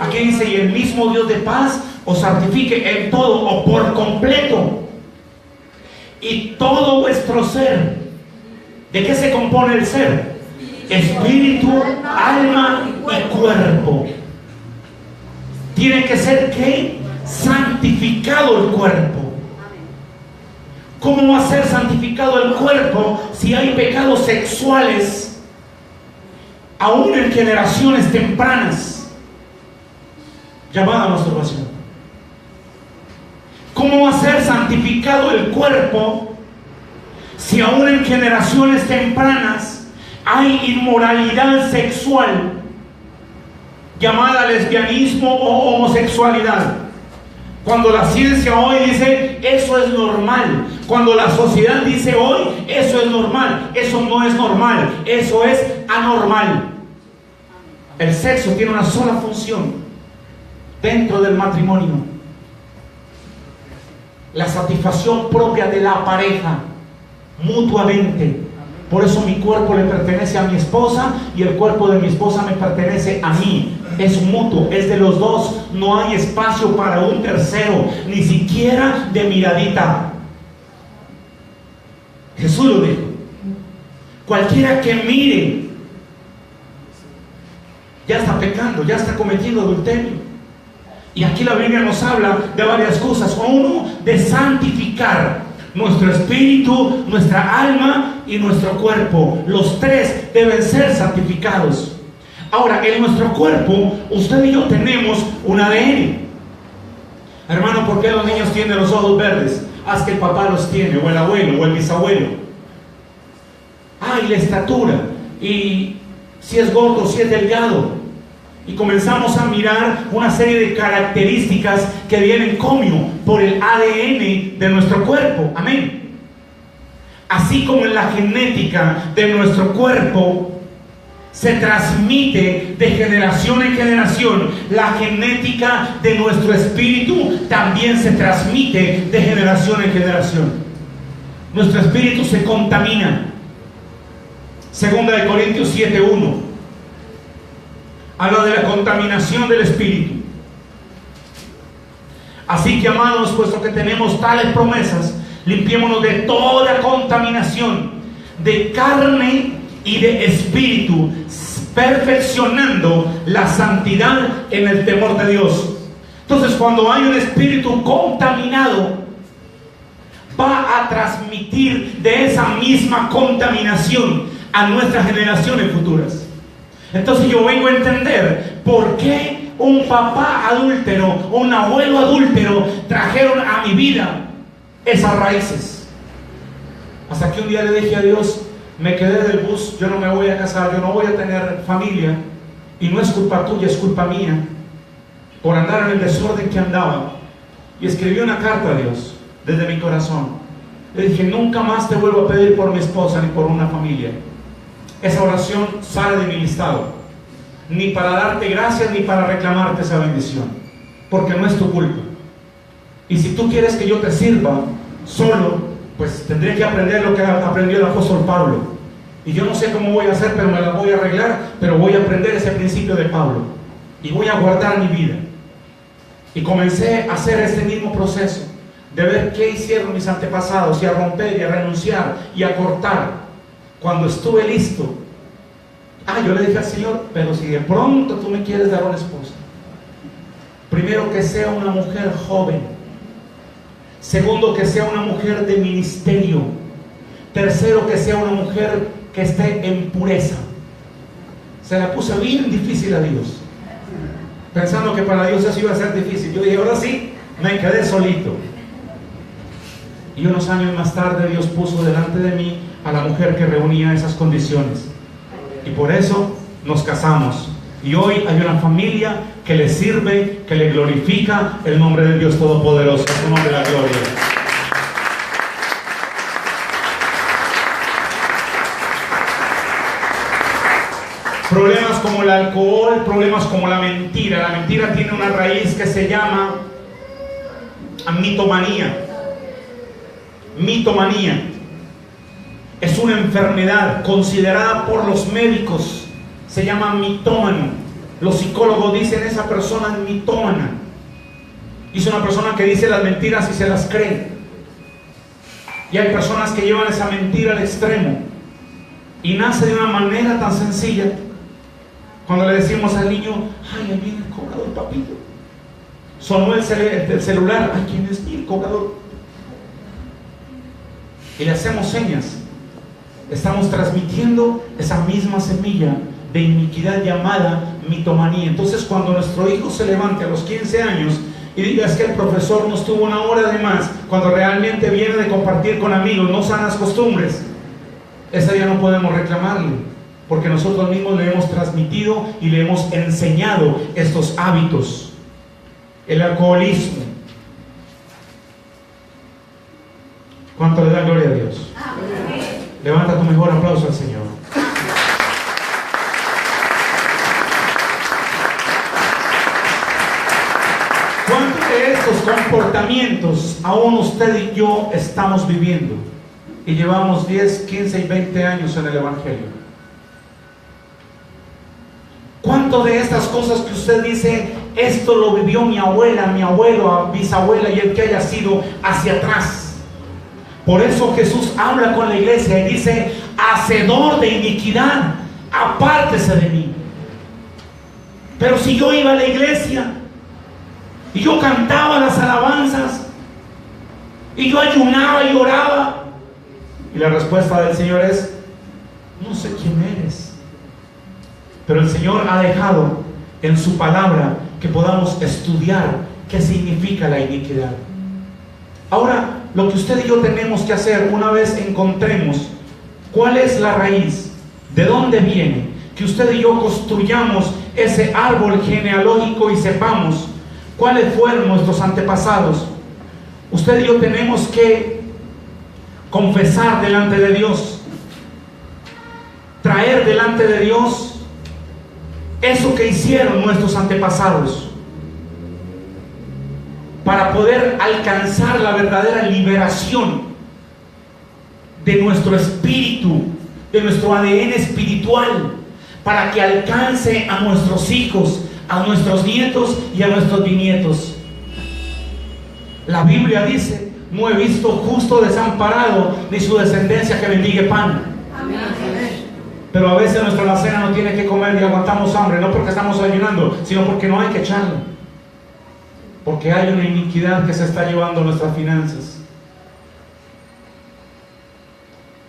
Aquí dice: y el mismo Dios de paz os santifique en todo o por completo, y todo vuestro ser. ¿De qué se compone el ser? Espíritu, alma y cuerpo. Tiene que ser ¿qué? Santificado el cuerpo. ¿Cómo va a ser santificado el cuerpo si hay pecados sexuales aún en generaciones tempranas? Llamada masturbación. ¿Cómo va a ser santificado el cuerpo si aún en generaciones tempranas hay inmoralidad sexual llamada lesbianismo o homosexualidad? Cuando la ciencia hoy dice eso es normal, cuando la sociedad dice hoy eso es normal, eso no es normal, eso es anormal. El sexo tiene una sola función dentro del matrimonio: la satisfacción propia de la pareja, mutuamente. Por eso mi cuerpo le pertenece a mi esposa y el cuerpo de mi esposa me pertenece a mí. Es mutuo, es de los dos. No hay espacio para un tercero, ni siquiera de miradita. Jesús lo dijo: cualquiera que mire ya está pecando, ya está cometiendo adulterio. Y aquí la Biblia nos habla de varias cosas. Uno, de santificar nuestro espíritu, nuestra alma y nuestro cuerpo. Los tres deben ser santificados. Ahora, en nuestro cuerpo, usted y yo tenemos un ADN. Hermano, ¿por qué los niños tienen los ojos verdes? Haz que el papá los tiene, o el abuelo, o el bisabuelo. Y la estatura, y si es gordo, si es delgado. Y comenzamos a mirar una serie de características que vienen como por el ADN de nuestro cuerpo. Amén. Así como en la genética de nuestro cuerpo se transmite de generación en generación, la genética de nuestro espíritu también se transmite de generación en generación. Nuestro espíritu se contamina. Segunda de Corintios 7:1 habla de la contaminación del espíritu. Así que, amados, puesto que tenemos tales promesas, limpiémonos de toda contaminación de carne y de espíritu, perfeccionando la santidad en el temor de Dios. Entonces, cuando hay un espíritu contaminado, va a transmitir de esa misma contaminación a nuestras generaciones futuras. Entonces yo vengo a entender por qué un papá adúltero o un abuelo adúltero trajeron a mi vida esas raíces. Hasta que un día le dije a Dios, me quedé del bus, yo no me voy a casar, yo no voy a tener familia, y no es culpa tuya, es culpa mía, por andar en el desorden que andaba. Y escribí una carta a Dios desde mi corazón. Le dije, nunca más te vuelvo a pedir por mi esposa ni por una familia. Esa oración sale de mi listado, ni para darte gracias ni para reclamarte esa bendición, porque no es tu culpa. Y si tú quieres que yo te sirva solo, pues tendré que aprender lo que aprendió el apóstol Pablo. Y yo no sé cómo voy a hacer, pero me la voy a arreglar. Pero voy a aprender ese principio de Pablo y voy a guardar mi vida. Y comencé a hacer este mismo proceso de ver qué hicieron mis antepasados, y a romper y a renunciar y a cortar. Cuando estuve listo, yo le dije al Señor, pero si de pronto tú me quieres dar una esposa, primero que sea una mujer joven, segundo que sea una mujer de ministerio, tercero que sea una mujer que esté en pureza. Se la puse bien difícil a Dios, pensando que para Dios eso iba a ser difícil. Yo dije, ahora sí, me quedé solito. Y unos años más tarde Dios puso delante de mí a la mujer que reunía esas condiciones, y por eso nos casamos, y hoy hay una familia que le sirve, que le glorifica el nombre del Dios Todopoderoso, a su nombre la gloria. Problemas como el alcohol, problemas como la mentira. La mentira tiene una raíz que se llama mitomanía. Mitomanía es una enfermedad considerada por los médicos, se llama mitómano. Los psicólogos dicen esa persona es mitómana. Es una persona que dice las mentiras y se las cree. Y hay personas que llevan esa mentira al extremo, y nace de una manera tan sencilla. Cuando le decimos al niño, ahí viene el cobrador, papito. Sonó el celular, ¿quién es el cobrador? Y le hacemos señas. Estamos transmitiendo esa misma semilla de iniquidad llamada mitomanía. Entonces, cuando nuestro hijo se levante a los 15 años y diga, es que el profesor nos tuvo una hora de más, cuando realmente viene de compartir con amigos, no sanas costumbres, ese día no podemos reclamarle, porque nosotros mismos le hemos transmitido y le hemos enseñado estos hábitos. El alcoholismo. ¿Cuánto le da gloria a Dios? Amén. Levanta tu mejor aplauso al Señor. ¿Cuántos de estos comportamientos aún usted y yo estamos viviendo? Y llevamos 10, 15 y 20 años en el Evangelio. ¿Cuánto de estas cosas que usted dice, esto lo vivió mi abuela, mi abuelo, bisabuela y el que haya sido hacia atrás? Por eso Jesús habla con la iglesia y dice, hacedor de iniquidad, apártese de mí. Pero si yo iba a la iglesia, Y yo cantaba las alabanzas. Y yo ayunaba y oraba. Y la respuesta del Señor es: no sé quién eres. Pero el Señor ha dejado en su palabra que podamos estudiar qué significa la iniquidad. Ahora, lo que usted y yo tenemos que hacer, una vez encontremos cuál es la raíz, de dónde viene, que usted y yo construyamos ese árbol genealógico y sepamos cuáles fueron nuestros antepasados. Usted y yo tenemos que confesar delante de Dios, traer delante de Dios eso que hicieron nuestros antepasados, para poder alcanzar la verdadera liberación de nuestro espíritu, de nuestro ADN espiritual, para que alcance a nuestros hijos, a nuestros nietos y a nuestros bisnietos. La Biblia dice: no he visto justo desamparado, ni su descendencia que bendiga pan. Amén. Pero a veces nuestra alacena no tiene que comer y aguantamos hambre, no porque estamos ayunando, sino porque no hay que echarlo, porque hay una iniquidad que se está llevando nuestras finanzas.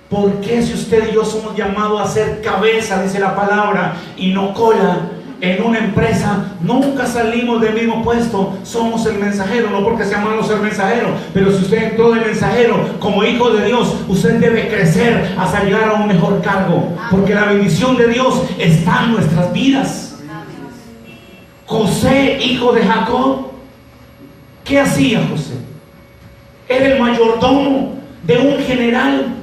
¿Por qué, si usted y yo somos llamados a ser cabeza, dice la palabra, y no cola en una empresa, nunca salimos del mismo puesto? Somos el mensajero, no porque sea malo ser mensajero, pero si usted entró de mensajero como hijo de Dios, usted debe crecer hasta llegar a un mejor cargo, porque la bendición de Dios está en nuestras vidas. José, hijo de Jacob, ¿qué hacía José? Era el mayordomo de un general.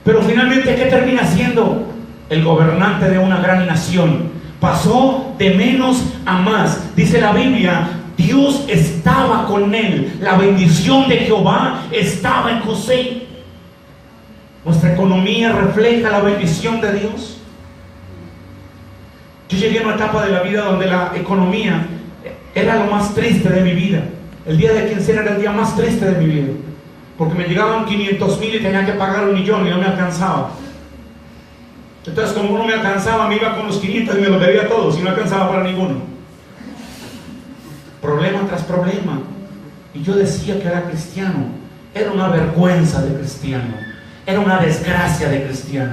Pero finalmente, ¿qué termina siendo? El gobernante de una gran nación. Pasó de menos a más. Dice la Biblia: Dios estaba con él. La bendición de Jehová estaba en José. Nuestra economía refleja la bendición de Dios. Yo llegué a una etapa de la vida donde la economía era lo más triste de mi vida. El día de quincena era el día más triste de mi vida, porque me llegaban 500,000 y tenía que pagar 1,000,000 y no me alcanzaba. Entonces, como no me alcanzaba, me iba con los 500 y me los bebía todos y no alcanzaba para ninguno. Problema tras problema. Y yo decía que era cristiano. Era una vergüenza de cristiano. Era una desgracia de cristiano.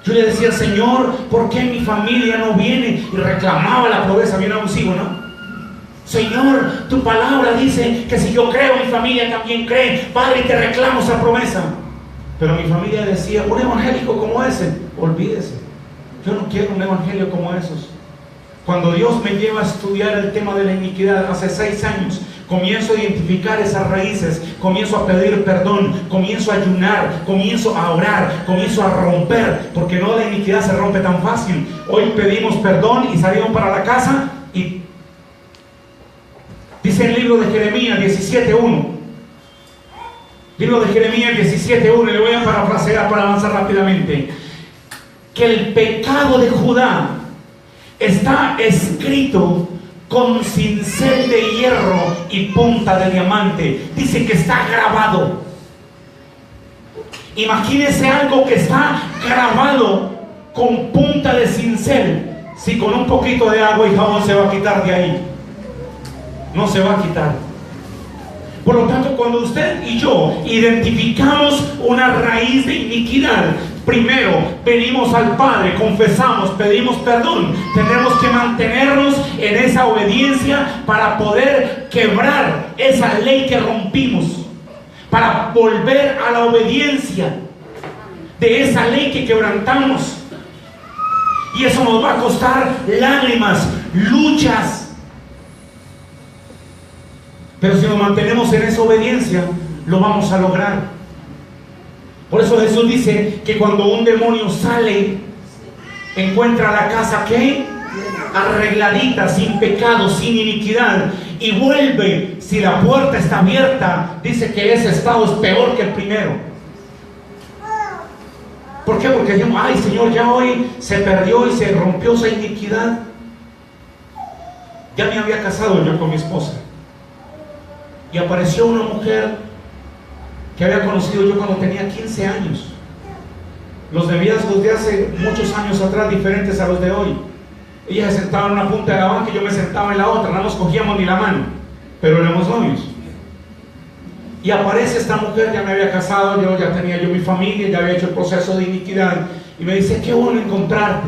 Yo le decía: Señor, ¿por qué mi familia no viene? Y reclamaba la pobreza, bien abusivo, ¿no? Señor, tu palabra dice que si yo creo, mi familia también cree. Padre, te reclamo esa promesa. Pero mi familia decía: un evangélico como ese, olvídese, yo no quiero un evangelio como esos. Cuando Dios me lleva a estudiar el tema de la iniquidad hace 6 años, comienzo a identificar esas raíces, comienzo a pedir perdón, comienzo a ayunar, comienzo a orar, comienzo a romper, porque no la iniquidad se rompe tan fácil. Hoy pedimos perdón y salimos para la casa y dice el libro de Jeremías 17:1. Libro de Jeremías 17:1, le voy a parafrasear para avanzar rápidamente. Que el pecado de Judá está escrito con cincel de hierro y punta de diamante. Dice que está grabado. Imagínese algo que está grabado con punta de cincel. Si con un poquito de agua y jabón se va a quitar de ahí, no se va a quitar. Por lo tanto, cuando usted y yo identificamos una raíz de iniquidad, primero venimos al Padre, confesamos, pedimos perdón. Tendremos que mantenernos en esa obediencia para poder quebrar esa ley que rompimos, para volver a la obediencia de esa ley que quebrantamos. Y eso nos va a costar lágrimas, luchas. Pero si nos mantenemos en esa obediencia, lo vamos a lograr. Por eso Jesús dice que cuando un demonio sale, encuentra la casa ¿qué? Arregladita, sin pecado, sin iniquidad, y vuelve. Si la puerta está abierta, dice que ese estado es peor que el primero. ¿Por qué? Porque decimos: ay Señor, ya hoy se perdió y se rompió esa iniquidad. Ya me había casado yo con mi esposa, y apareció una mujer que había conocido yo cuando tenía 15 años. Los noviazgos de hace muchos años atrás, diferentes a los de hoy. Ella se sentaba en una punta de la banca y yo me sentaba en la otra, no nos cogíamos ni la mano, pero éramos novios. Y aparece esta mujer, ya me había casado, ya tenía yo mi familia, ya había hecho el proceso de iniquidad, y me dice: qué bueno encontrarte.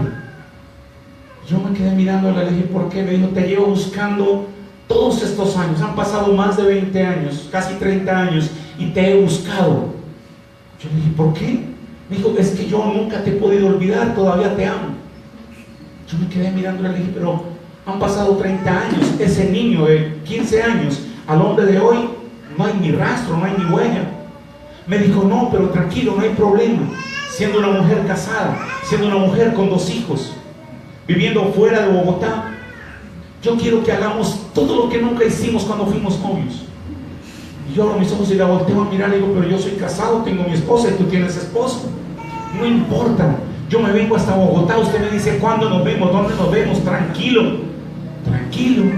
Yo me quedé mirándola, le dije: ¿por qué? Me dijo: te llevo buscando todos estos años, han pasado más de 20 años, casi 30 años, y te he buscado. Yo le dije: ¿por qué? Me dijo: es que yo nunca te he podido olvidar, todavía te amo. Yo me quedé mirándola y le dije: pero han pasado 30 años, ese niño de 15 años, al hombre de hoy, no hay ni rastro, no hay ni huella. Me dijo: no, pero tranquilo, no hay problema. Siendo una mujer casada, siendo una mujer con 2 hijos, viviendo fuera de Bogotá, yo quiero que hagamos todo lo que nunca hicimos cuando fuimos novios. Y yo abro mis ojos y la volteo a mirar y digo: pero yo soy casado, tengo mi esposa y tú tienes esposo. No importa, yo me vengo hasta Bogotá, usted me dice cuándo nos vemos, dónde nos vemos, tranquilo, tranquilo.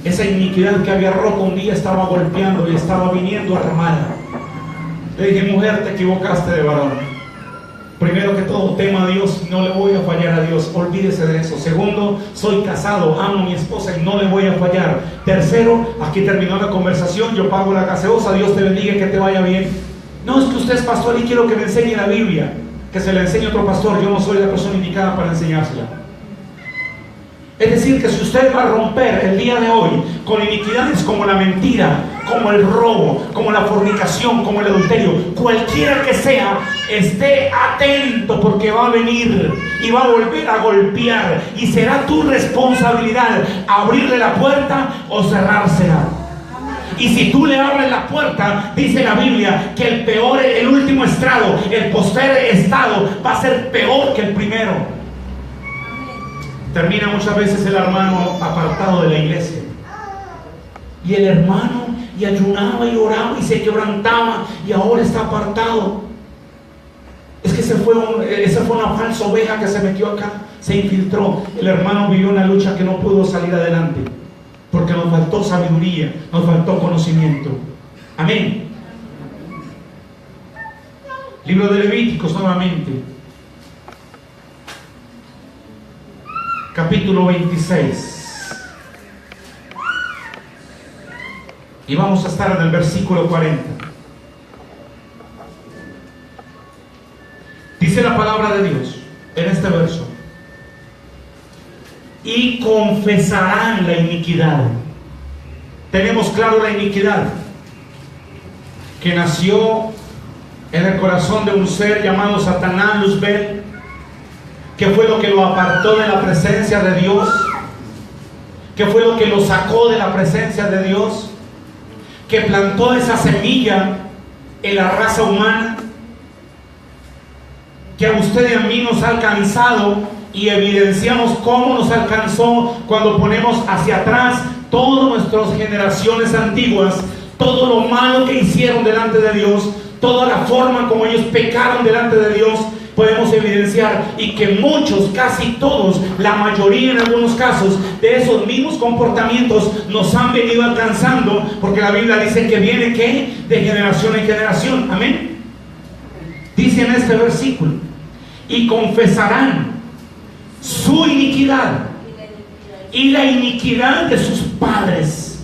Esa iniquidad que había roto un día estaba golpeando y estaba viniendo armada. Le dije: mujer, te equivocaste de varón. Primero que todo, tema a Dios, no le voy a fallar a Dios, olvídese de eso. Segundo, soy casado, amo a mi esposa y no le voy a fallar. Tercero, aquí terminó la conversación, yo pago la gaseosa, Dios te bendiga y que te vaya bien. No, es que usted es pastor y quiero que me enseñe la Biblia. Que se la enseñe otro pastor, yo no soy la persona indicada para enseñársela. Es decir, que si usted va a romper el día de hoy con iniquidades como la mentira, como el robo, como la fornicación, como el adulterio, cualquiera que sea, esté atento, porque va a venir y va a volver a golpear, y será tu responsabilidad abrirle la puerta o cerrársela. Y si tú le abres la puerta, dice la Biblia que el último estrado, el postrer estado, va a ser peor que el primero. Termina muchas veces el hermano apartado de la iglesia. Y el hermano y ayunaba y oraba y se quebrantaba, y ahora está apartado. Es que esa fue una falsa oveja que se metió acá, se infiltró. El hermano vivió una lucha que no pudo salir adelante, porque nos faltó sabiduría, nos faltó conocimiento. Amén. Libro de Levíticos nuevamente, capítulo 26. Y vamos a estar en el versículo 40. Dice la palabra de Dios en este verso: y confesarán la iniquidad. Tenemos claro la iniquidad que nació en el corazón de un ser llamado Satanás, Luzbel, que fue lo que lo apartó de la presencia de Dios, que fue lo que lo sacó de la presencia de Dios, que plantó esa semilla en la raza humana, que a usted y a mí nos ha alcanzado, y evidenciamos cómo nos alcanzó cuando ponemos hacia atrás todas nuestras generaciones antiguas, todo lo malo que hicieron delante de Dios, toda la forma como ellos pecaron delante de Dios. Podemos evidenciar, y que muchos, casi todos, la mayoría en algunos casos, de esos mismos comportamientos nos han venido alcanzando, porque la Biblia dice que viene ¿qué? De generación en generación. Amén. Dice en este versículo: y confesarán su iniquidad y la iniquidad de sus padres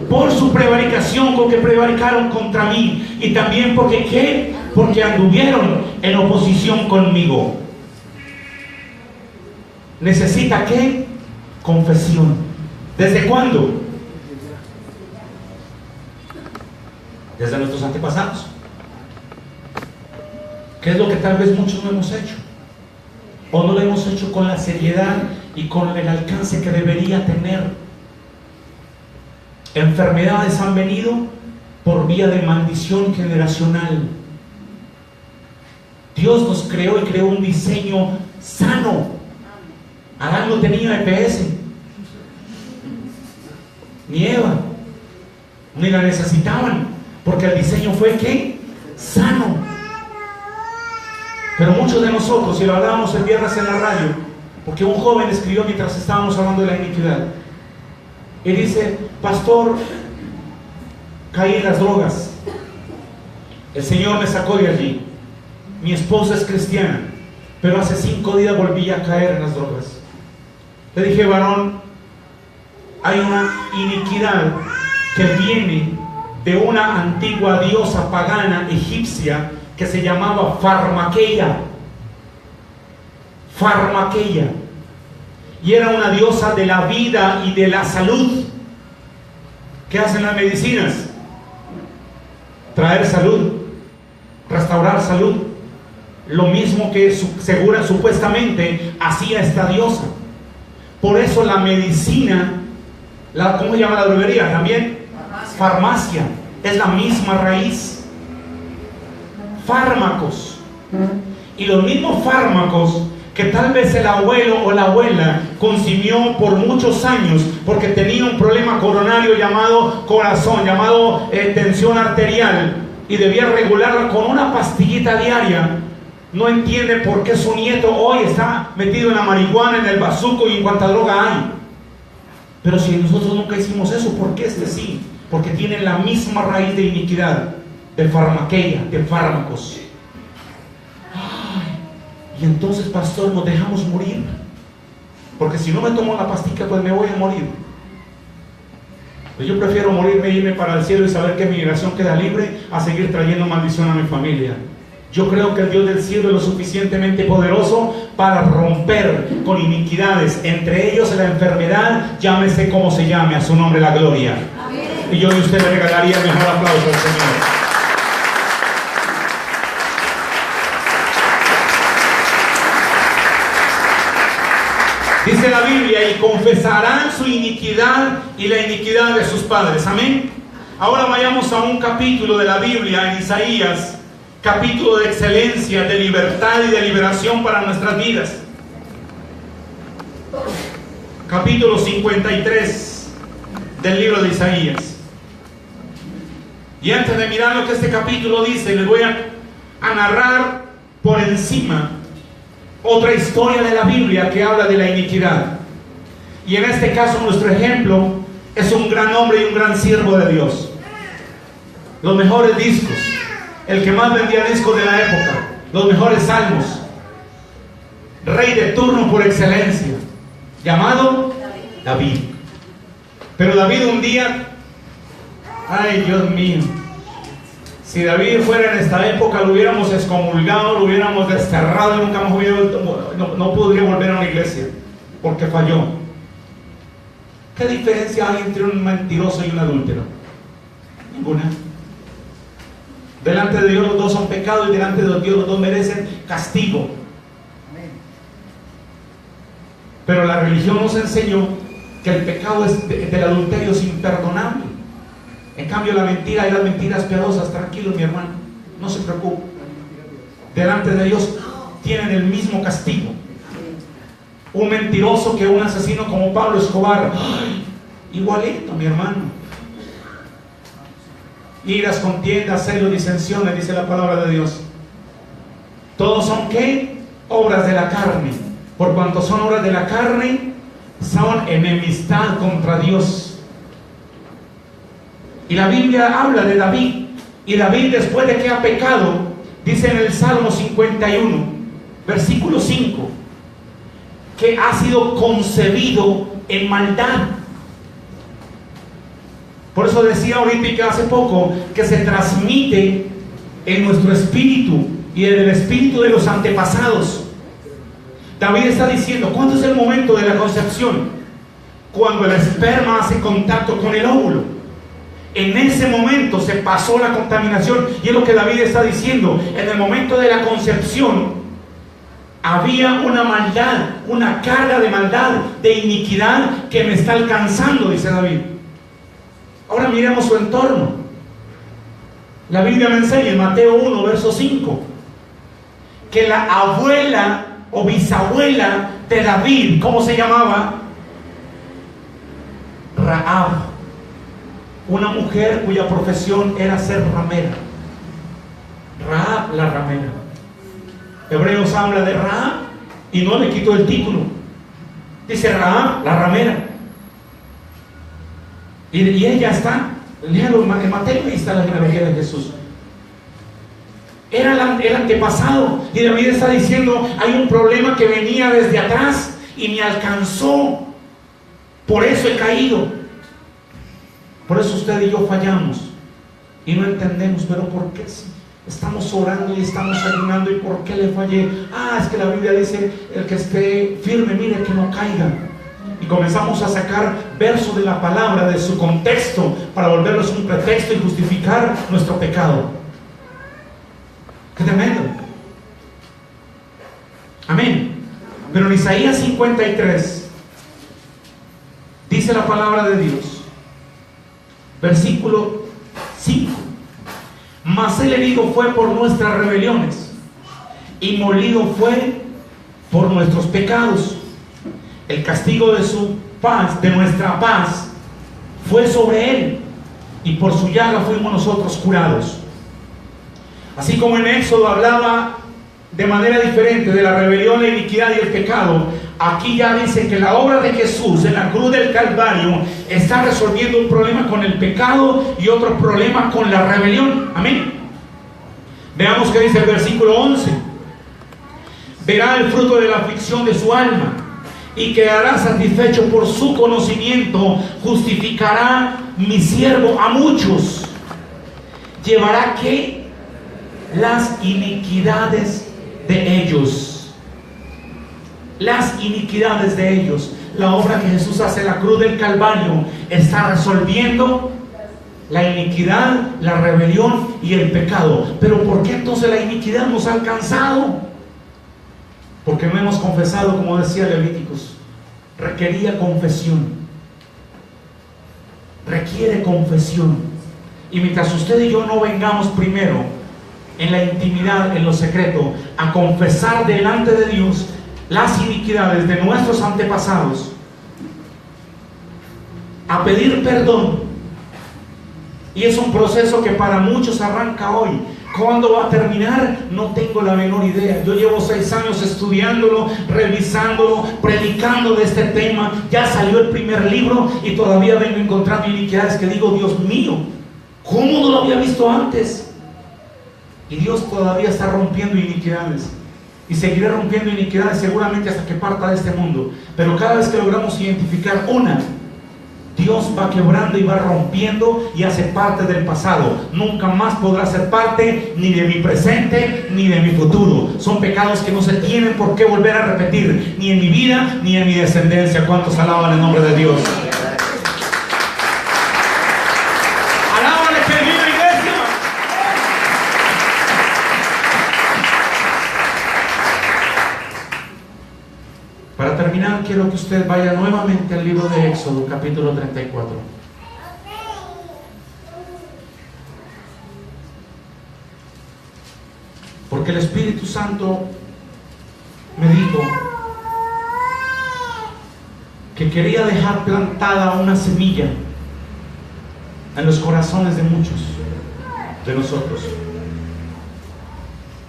por su prevaricación con que prevaricaron contra mí, y también porque ¿qué? Porque anduvieron en oposición conmigo. ¿Necesita qué? Confesión. ¿Desde cuándo? Desde nuestros antepasados. ¿Qué es lo que tal vez muchos no hemos hecho? O no lo hemos hecho con la seriedad y con el alcance que debería tener. Enfermedades han venido por vía de maldición generacional. Dios nos creó y creó un diseño sano. Adán no tenía EPS, ni Eva, ni la necesitaban, porque el diseño fue ¿qué? Sano. Pero muchos de nosotros, y lo hablábamos el viernes en la radio, porque un joven escribió mientras estábamos hablando de la iniquidad, y dice: pastor, caí en las drogas, el Señor me sacó de allí. Mi esposa es cristiana, pero hace 5 días volví a caer en las drogas. Le dije, varón, hay una iniquidad que viene de una antigua diosa pagana egipcia que se llamaba Farmaqueia. Farmaqueia. Y era una diosa de la vida y de la salud. ¿Qué hacen las medicinas? Traer salud, restaurar salud. Lo mismo que supuestamente hacía esta diosa. Por eso la medicina, ¿cómo se llama la droguería? También farmacia, es la misma raíz. Fármacos. Y los mismos fármacos que tal vez el abuelo o la abuela consumió por muchos años porque tenía un problema coronario llamado corazón, llamado tensión arterial, y debía regularla con una pastillita diaria. No entiende por qué su nieto hoy está metido en la marihuana, en el bazuco y en cuánta droga hay. Pero si nosotros nunca hicimos eso, ¿por qué este sí? Porque tiene la misma raíz de iniquidad, de farmaqueia, de fármacos. Y entonces, pastor, nos dejamos morir. Porque si no me tomo la pastilla, pues me voy a morir. Pues yo prefiero morirme e irme para el cielo y saber que mi migración queda libre a seguir trayendo maldición a mi familia. Yo creo que el Dios del cielo es lo suficientemente poderoso para romper con iniquidades, entre ellos la enfermedad, llámese como se llame, a su nombre la gloria. Amén. Y yo de usted le regalaría el mejor aplauso al Señor. Dice la Biblia, y confesarán su iniquidad y la iniquidad de sus padres. Amén. Ahora vayamos a un capítulo de la Biblia, en Isaías, capítulo de excelencia, de libertad y de liberación para nuestras vidas. Capítulo 53 del libro de Isaías. Y antes de mirar lo que este capítulo dice, les voy a narrar por encima otra historia de la Biblia que habla de la iniquidad. Y en este caso nuestro ejemplo es un gran hombre y un gran siervo de Dios. Los mejores discos, el que más vendía discos de la época, los mejores salmos, rey de turno por excelencia, llamado David. Pero David un día, ay Dios mío, si David fuera en esta época, lo hubiéramos excomulgado, lo hubiéramos desterrado y nunca más no podría volver a una iglesia, porque falló. ¿Qué diferencia hay entre un mentiroso y un adúltero? Ninguna. Delante de Dios los dos son pecados y delante de Dios los dos merecen castigo. Pero la religión nos enseñó que el pecado del adulterio es imperdonable. En cambio la mentira y las mentiras piadosas, tranquilo mi hermano, no se preocupe, delante de Dios tienen el mismo castigo. Un mentiroso que un asesino como Pablo Escobar, ¡ay! Igualito mi hermano. Iras, contiendas, celos, disensiones, dice la palabra de Dios. Todos son ¿qué? Obras de la carne. Por cuanto son obras de la carne, son enemistad contra Dios. Y la Biblia habla de David. Y David, después de que ha pecado, dice en el Salmo 51, versículo 5, que ha sido concebido en maldad. Por eso decía ahorita y que hace poco, que se transmite en nuestro espíritu y en el espíritu de los antepasados. David está diciendo, ¿cuándo es el momento de la concepción? Cuando el esperma hace contacto con el óvulo. En ese momento se pasó la contaminación, y es lo que David está diciendo. En el momento de la concepción había una maldad, una carga de maldad, de iniquidad que me está alcanzando, dice David. Ahora miremos su entorno. La Biblia me enseña en Mateo 1, verso 5, que la abuela o bisabuela de David, ¿cómo se llamaba? Rahab, una mujer cuya profesión era ser ramera. Rahab, la ramera. Hebreos habla de Rahab y no le quitó el título. Dice Rahab, la ramera. Y ella está, léalo en Mateo, ahí está la genealogía de Jesús. Era el antepasado. Y David está diciendo, hay un problema que venía desde atrás y me alcanzó. eso he caído. Por eso usted y yo fallamos y no entendemos, pero ¿por qué sí? Estamos orando y estamos ayunando, ¿y por qué le fallé? Es que la Biblia dice, el que esté firme, mire que no caiga. Y comenzamos a sacar versos de la palabra de su contexto para volverlos un pretexto y justificar nuestro pecado. ¡Qué tremendo! Amén. Pero en Isaías 53 dice la palabra de Dios, versículo 5: mas el herido fue por nuestras rebeliones y molido fue por nuestros pecados. El castigo de su paz, de nuestra paz, fue sobre él, y por su llaga fuimos nosotros curados. Así como en Éxodo hablaba de manera diferente de la rebelión, la iniquidad y el pecado, aquí ya dice que la obra de Jesús en la cruz del Calvario está resolviendo un problema con el pecado y otro problema con la rebelión. Amén. Veamos qué dice el versículo 11: verá el fruto de la aflicción de su alma y quedará satisfecho por su conocimiento. Justificará mi siervo a muchos. Llevará que las iniquidades de ellos. Las iniquidades de ellos. La obra que Jesús hace en la cruz del Calvario está resolviendo la iniquidad, la rebelión y el pecado. Pero ¿por qué entonces la iniquidad nos ha alcanzado? Porque no hemos confesado, como decía Levíticos. Requería confesión. Requiere confesión. Y mientras usted y yo no vengamos primero en la intimidad, en lo secreto, a confesar delante de Dios las iniquidades de nuestros antepasados, a pedir perdón, y es un proceso que para muchos arranca hoy. ¿Cuándo va a terminar? No tengo la menor idea. Yo llevo 6 años estudiándolo, revisándolo, predicando de este tema. Ya salió el primer libro y todavía vengo encontrando iniquidades que digo, Dios mío, ¿cómo no lo había visto antes? Y Dios todavía está rompiendo iniquidades. Y seguirá rompiendo iniquidades seguramente hasta que parta de este mundo. Pero cada vez que logramos identificar una, Dios va quebrando y va rompiendo y hace parte del pasado. Nunca más podrá ser parte ni de mi presente ni de mi futuro. Son pecados que no se tienen por qué volver a repetir, ni en mi vida ni en mi descendencia. ¿Cuántos alaban el nombre de Dios? ¡Alábale que viva, iglesia! Para terminar, quiero que usted vaya nuevamente al libro de Éxodo, capítulo 34. Porque el Espíritu Santo me dijo que quería dejar plantada una semilla en los corazones de muchos de nosotros.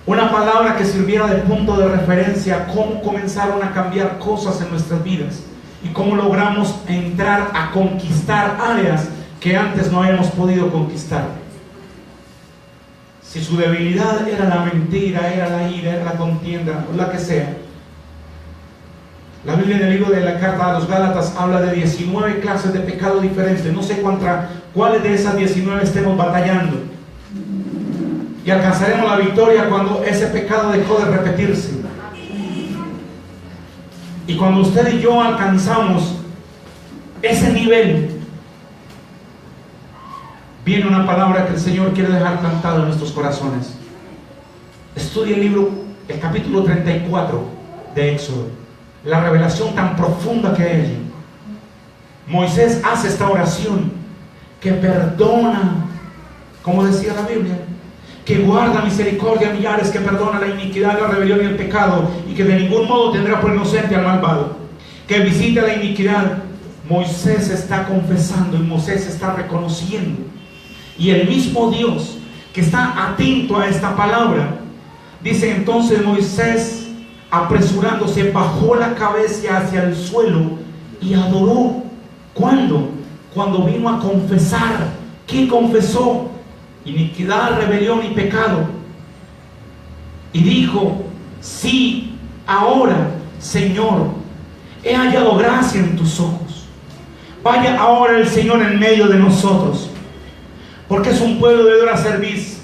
Una palabra que sirviera de punto de referencia a cómo comenzaron a cambiar cosas en nuestras vidas y cómo logramos entrar a conquistar áreas que antes no habíamos podido conquistar. Si su debilidad era la mentira, era la ira, era la contienda, o la que sea. La Biblia en el libro de la carta a los Gálatas habla de 19 clases de pecado diferentes. No sé cuáles de esas 19 estemos batallando. Y alcanzaremos la victoria cuando ese pecado dejó de repetirse. Y cuando usted y yo alcanzamos ese nivel, viene una palabra que el Señor quiere dejar plantada en nuestros corazones. Estudie el libro, el capítulo 34 de Éxodo. La revelación tan profunda que hay. Moisés hace esta oración que perdona, como decía la Biblia, que guarda misericordia a millares, que perdona la iniquidad, la rebelión y el pecado, y que de ningún modo tendrá por inocente al malvado, que visita la iniquidad. Moisés está confesando y Moisés está reconociendo, y el mismo Dios que está atento a esta palabra dice: entonces Moisés, apresurándose, bajó la cabeza hacia el suelo y adoró. ¿Cuándo? Cuando vino a confesar. ¿Qué confesó? Iniquidad, rebelión y pecado. Y dijo: sí, ahora, Señor, he hallado gracia en tus ojos, Vaya ahora el Señor en medio de nosotros, porque es un pueblo de dura cerviz,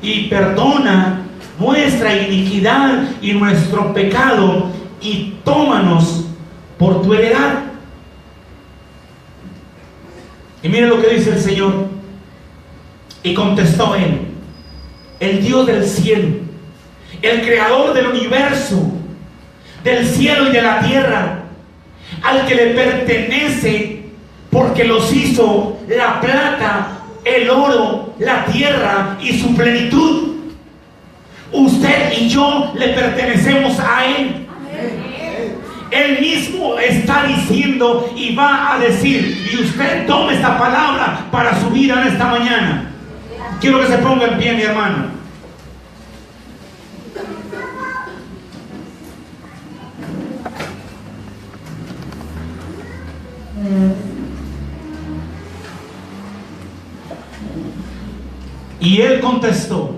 y perdona nuestra iniquidad y nuestro pecado, y tómanos por tu heredad. Y mire lo que dice el Señor. Y contestó él, el Dios del cielo, el creador del universo, del cielo y de la tierra, al que le pertenece, porque los hizo la plata, el oro, la tierra y su plenitud. Usted y yo le pertenecemos a Él. Él mismo está diciendo y va a decir, y usted tome esta palabra para su vida en esta mañana. Quiero que se ponga en pie, mi hermano. Y él contestó,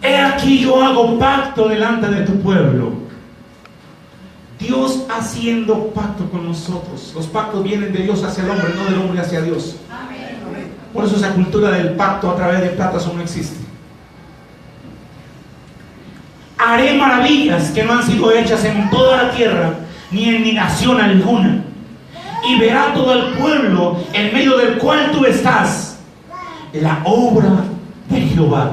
he aquí yo hago pacto delante de tu pueblo. Dios haciendo pacto con nosotros. Los pactos vienen de Dios hacia el hombre, no del hombre hacia Dios. Por eso esa cultura del pacto a través de plata no existe. Haré maravillas que no han sido hechas en toda la tierra, ni en ni nación alguna. Y verá todo el pueblo en medio del cual tú estás la obra de Jehová.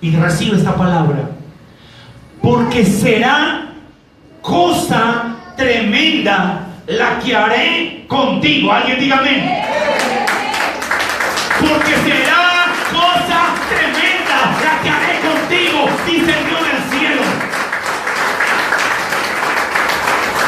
Y recibe esta palabra, porque será cosa tremenda la que haré contigo. Alguien diga amén. Porque será cosa tremenda la que haré contigo, dice el Dios del cielo.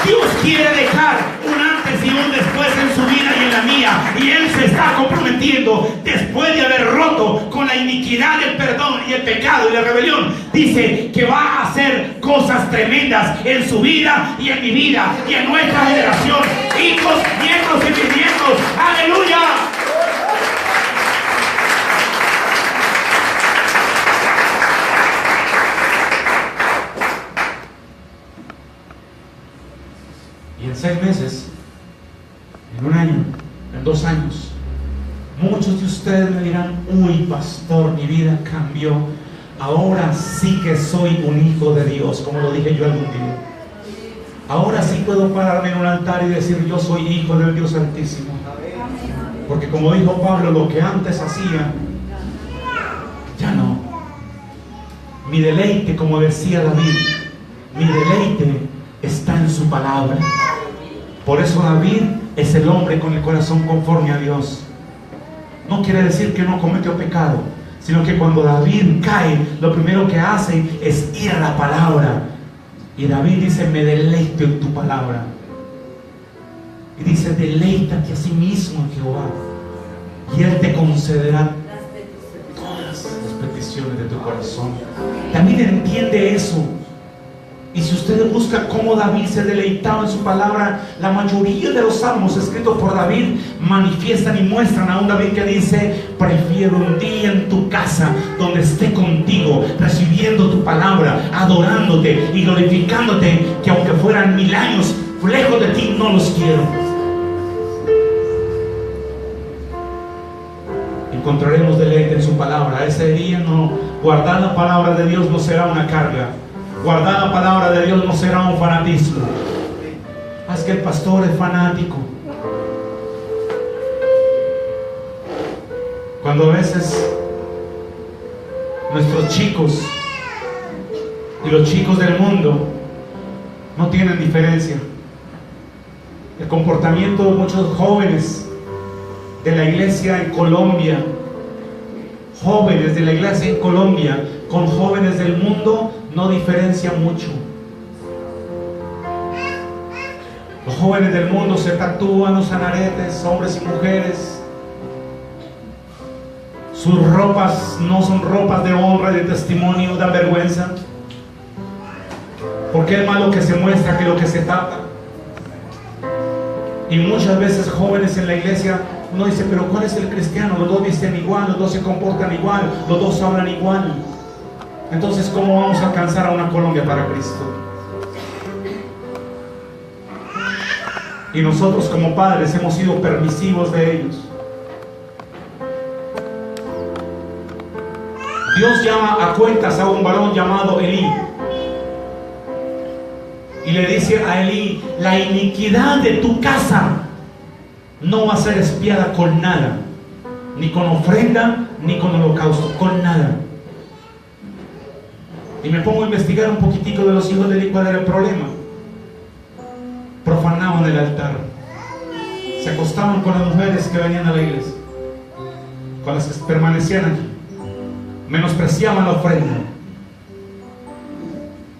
Dios quiere dejar un antes y un después en su vida y en la mía. Y Él se está comprometiendo, después de haber roto con la iniquidad, el perdón y el pecado y la rebelión, dice que va a hacer cosas tremendas en su vida y en mi vida y en nuestra generación, hijos, nietos y bisnietos. ¡Aleluya! Y en 6 meses, en 1 año, en 2 años, muchos de ustedes me dirán, uy, pastor, mi vida cambió. Ahora sí que soy un hijo de Dios, como lo dije yo algún día. Ahora sí puedo pararme en un altar y decir, yo soy hijo del Dios Altísimo. Porque como dijo Pablo, lo que antes hacía, ya no. Mi deleite, como decía David, mi deleite está en su palabra. Por eso David es el hombre con el corazón conforme a Dios. No quiere decir que no cometió pecado, sino que cuando David cae, lo primero que hace es ir a la palabra. Y David dice, me deleito en tu palabra. Y dice, deleítate a sí mismo en Jehová, y Él te concederá todas las peticiones de tu corazón. David entiende eso. Y si ustedes buscan cómo David se deleitaba en su palabra, la mayoría de los salmos escritos por David manifiestan y muestran a un David que dice, prefiero un día en tu casa donde esté contigo, recibiendo tu palabra, adorándote y glorificándote, que aunque fueran 1000 años lejos de ti, no los quiero. Encontraremos deleite en su palabra. Ese día guardar la palabra de Dios no será una carga. Guardar la palabra de Dios no será un fanatismo. Es que el pastor es fanático. Cuando a veces nuestros chicos y los chicos del mundo no tienen diferencia. El comportamiento de muchos jóvenes de la iglesia en Colombia, jóvenes de la iglesia en Colombia con jóvenes del mundo, no diferencia mucho. Los jóvenes del mundo se tatúan, usan aretes, hombres y mujeres. Sus ropas no son ropas de honra y de testimonio, dan vergüenza. Porque es más lo que se muestra que lo que se tapa. Y muchas veces jóvenes en la iglesia, uno dice, pero ¿cuál es el cristiano? Los dos visten igual, los dos se comportan igual, los dos hablan igual. Entonces, ¿cómo vamos a alcanzar a una Colombia para Cristo? Y nosotros como padres hemos sido permisivos de ellos. Dios llama a cuentas a un varón llamado Elí. Y le dice a Elí: la iniquidad de tu casa no va a ser expiada con nada, ni con ofrenda, ni con holocausto, con nada. Y me pongo a investigar un poquitico de los hijos de Elí. ¿Cuál era el problema? Profanaban el altar, se acostaban con las mujeres que venían a la iglesia, con las que permanecían allí, menospreciaban la ofrenda.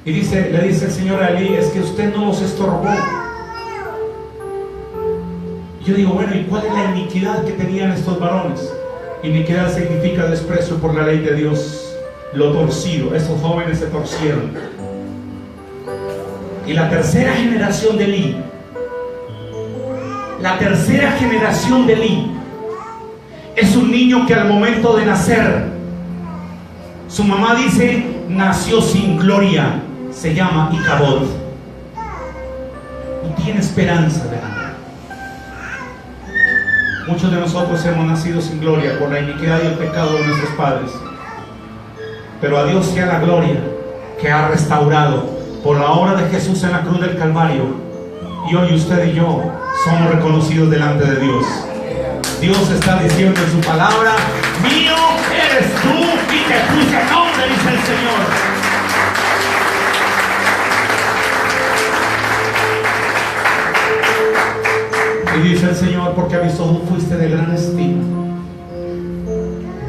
Y le dice el Señor a Elí: es que usted no los estorbó. Yo digo, bueno, ¿y cuál es la iniquidad que tenían estos varones? Iniquidad significa desprecio por la ley de Dios, lo torcido. Estos jóvenes se torcieron. Y la tercera generación de Elí, es un niño que al momento de nacer, su mamá dice, nació sin gloria, se llama Icabod. No tiene esperanza de nada. Muchos de nosotros hemos nacido sin gloria por la iniquidad y el pecado de nuestros padres. Pero a Dios sea la gloria, que ha restaurado por la obra de Jesús en la cruz del Calvario. Y hoy usted y yo somos reconocidos delante de Dios. Dios está diciendo en su palabra: mío eres tú y te puse nombre, dice el Señor. Y dice el Señor: porque a mis ojos fuiste de gran estima.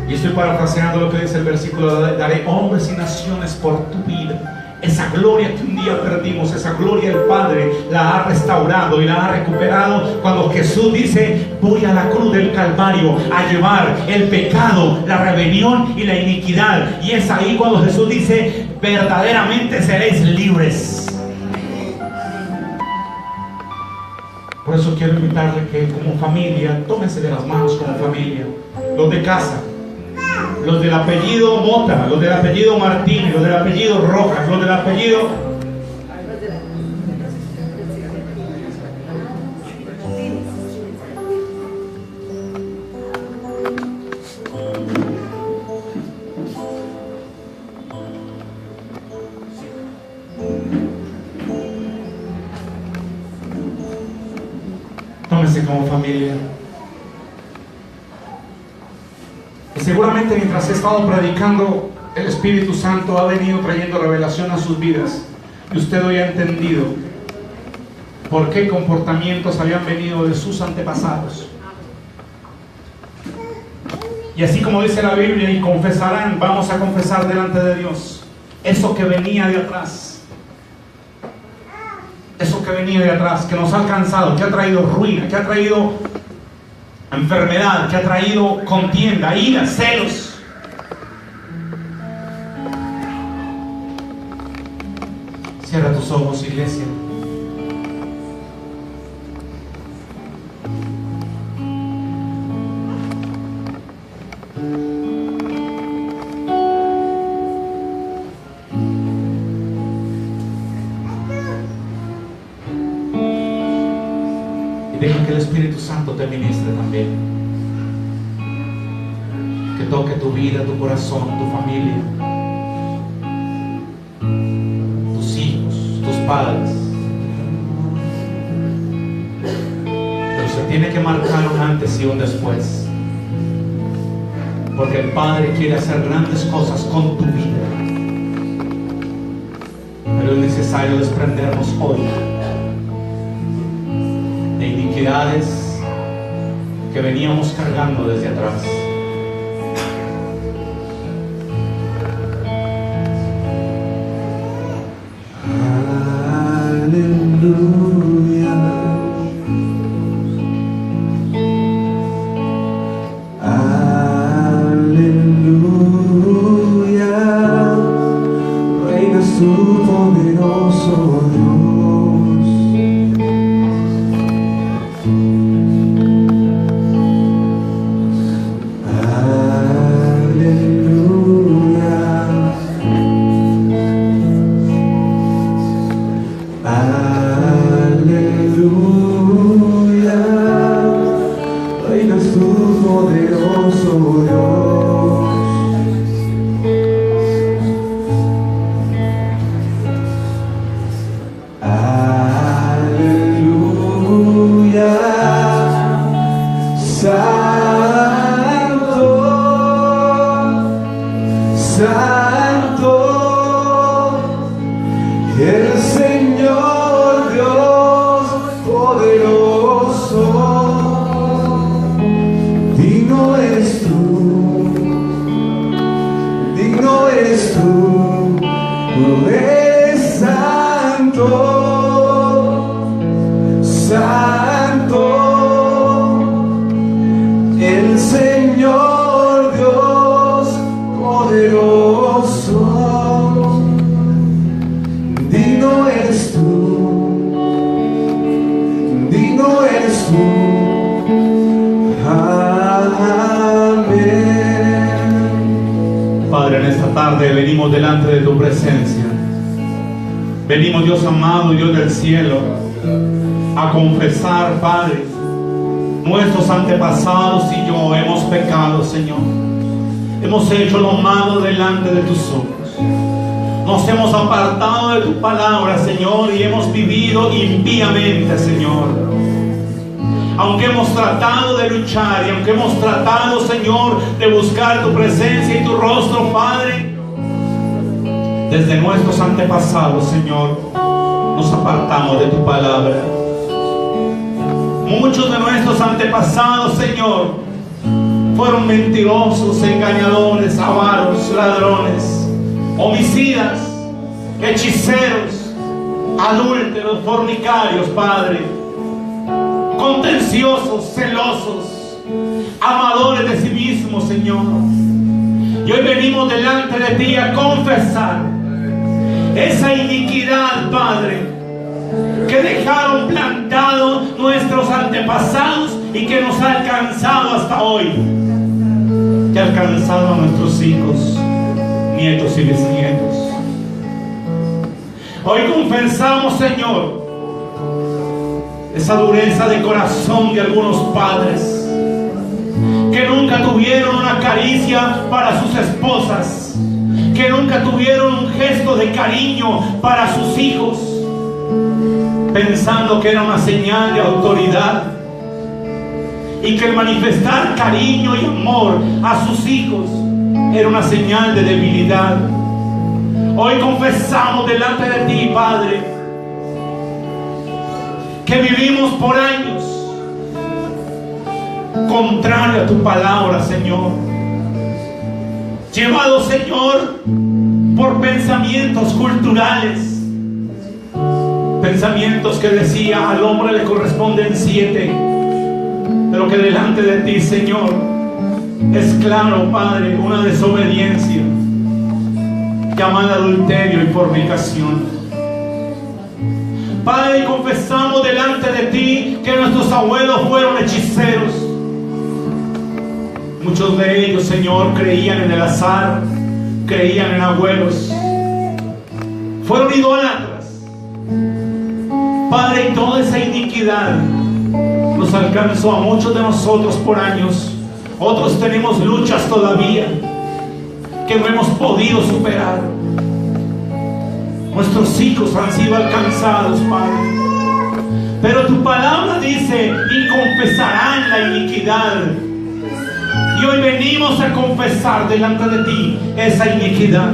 Y estoy parafraseando lo que dice el versículo: daré hombres y naciones por tu vida. Esa gloria que un día perdimos, esa gloria el Padre la ha restaurado y la ha recuperado cuando Jesús dice: voy a la cruz del Calvario a llevar el pecado, la rebelión y la iniquidad. Y es ahí cuando Jesús dice: verdaderamente seréis libres. Por eso quiero invitarle que como familia, tómense de las manos como familia, los de casa, los del apellido Mota, los del apellido Martínez, los del apellido Rojas, los del apellido... Tómense como familia. Y seguramente mientras he estado predicando, el Espíritu Santo ha venido trayendo revelación a sus vidas. Y usted hoy ha entendido por qué comportamientos habían venido de sus antepasados. Y así como dice la Biblia, y confesarán, vamos a confesar delante de Dios eso que venía de atrás. Eso que venía de atrás, que nos ha alcanzado, que ha traído ruina, que ha traído enfermedad, que ha traído contienda, ira, celos. Cierra tus ojos, iglesia. Y deja que el Espíritu Santo te ministre también. Que toque tu vida, tu corazón, tu familia, tus hijos, tus padres. Pero se tiene que marcar un antes y un después. Porque el Padre quiere hacer grandes cosas con tu vida. Pero es necesario desprendernos hoy de iniquidades que veníamos cargando desde atrás. Aleluya. poderoso Dios. Aleluya, Santo, Santo, el Señor Dios poderoso. Digno eres tú, digno eres tú, eres santo, santo, el Señor Dios poderoso. Digno eres tú, digno eres tú. Amén. Padre, en esta tarde venimos delante de tu presencia. Venimos, Dios amado, Dios del cielo, a confesar, Padre, nuestros antepasados y yo hemos pecado, Señor. Hemos hecho lo malo delante de tus ojos. Nos hemos apartado de tu palabra, Señor, y hemos vivido impíamente, Señor. Aunque hemos tratado de luchar y aunque hemos tratado, Señor, de buscar tu presencia y tu rostro, Padre, desde nuestros antepasados, Señor, nos apartamos de tu palabra. Muchos de nuestros antepasados, Señor, fueron mentirosos, engañadores, avaros, ladrones, homicidas, hechiceros, adúlteros, fornicarios, Padre, contenciosos, celosos, amadores de sí mismos, Señor. Y hoy venimos delante de ti a confesar esa iniquidad, Padre, que dejaron plantado nuestros antepasados y que nos ha alcanzado hasta hoy, que ha alcanzado a nuestros hijos, nietos y bisnietos. Hoy confesamos, Señor, esa dureza de corazón de algunos padres que nunca tuvieron una caricia para sus esposas, que nunca tuvieron un gesto de cariño para sus hijos, pensando que era una señal de autoridad y que el manifestar cariño y amor a sus hijos era una señal de debilidad. Hoy confesamos delante de ti, Padre, que vivimos por años contrario a tu palabra, Señor, llevados, Señor, por pensamientos culturales, pensamientos que decía al hombre le corresponden 7, pero que delante de ti, Señor, es claro, Padre, una desobediencia llamada adulterio y fornicación. Padre, confesamos delante de ti que nuestros abuelos fueron hechiceros. Muchos de ellos, Señor, creían en el azar, creían en abuelos, fueron idólatras. Padre, y toda esa iniquidad nos alcanzó a muchos de nosotros por años. Otros tenemos luchas todavía que no hemos podido superar. Nuestros hijos han sido alcanzados, Padre, pero tu palabra dice: y confesarán la iniquidad. Y hoy venimos a confesar delante de ti esa iniquidad,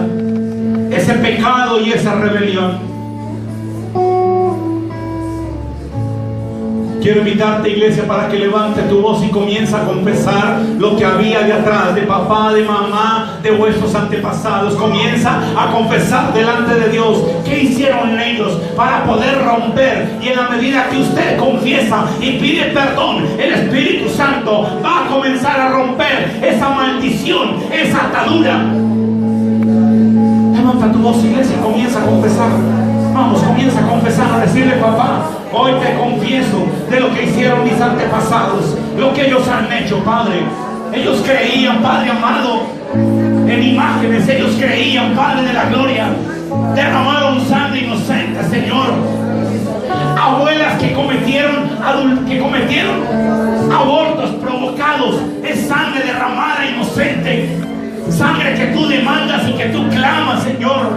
ese pecado y esa rebelión. Quiero invitarte, iglesia, para que levante tu voz y comienza a confesar lo que había de atrás, de papá, de mamá, de vuestros antepasados. Comienza a confesar delante de Dios qué hicieron ellos para poder romper. Y en la medida que usted confiesa y pide perdón, el Espíritu Santo va a comenzar a romper esa maldición, esa atadura. Levanta tu voz, iglesia, y comienza a confesar. Vamos, comienza a confesar, a decirle: papá, hoy te confieso de lo que hicieron mis antepasados, lo que ellos han hecho, Padre. Ellos creían, Padre amado, en imágenes. Ellos creían, Padre de la gloria, derramaron sangre inocente, Señor. Abuelas que cometieron abortos provocados, es sangre derramada Sangre que tú demandas y que tú clamas, Señor,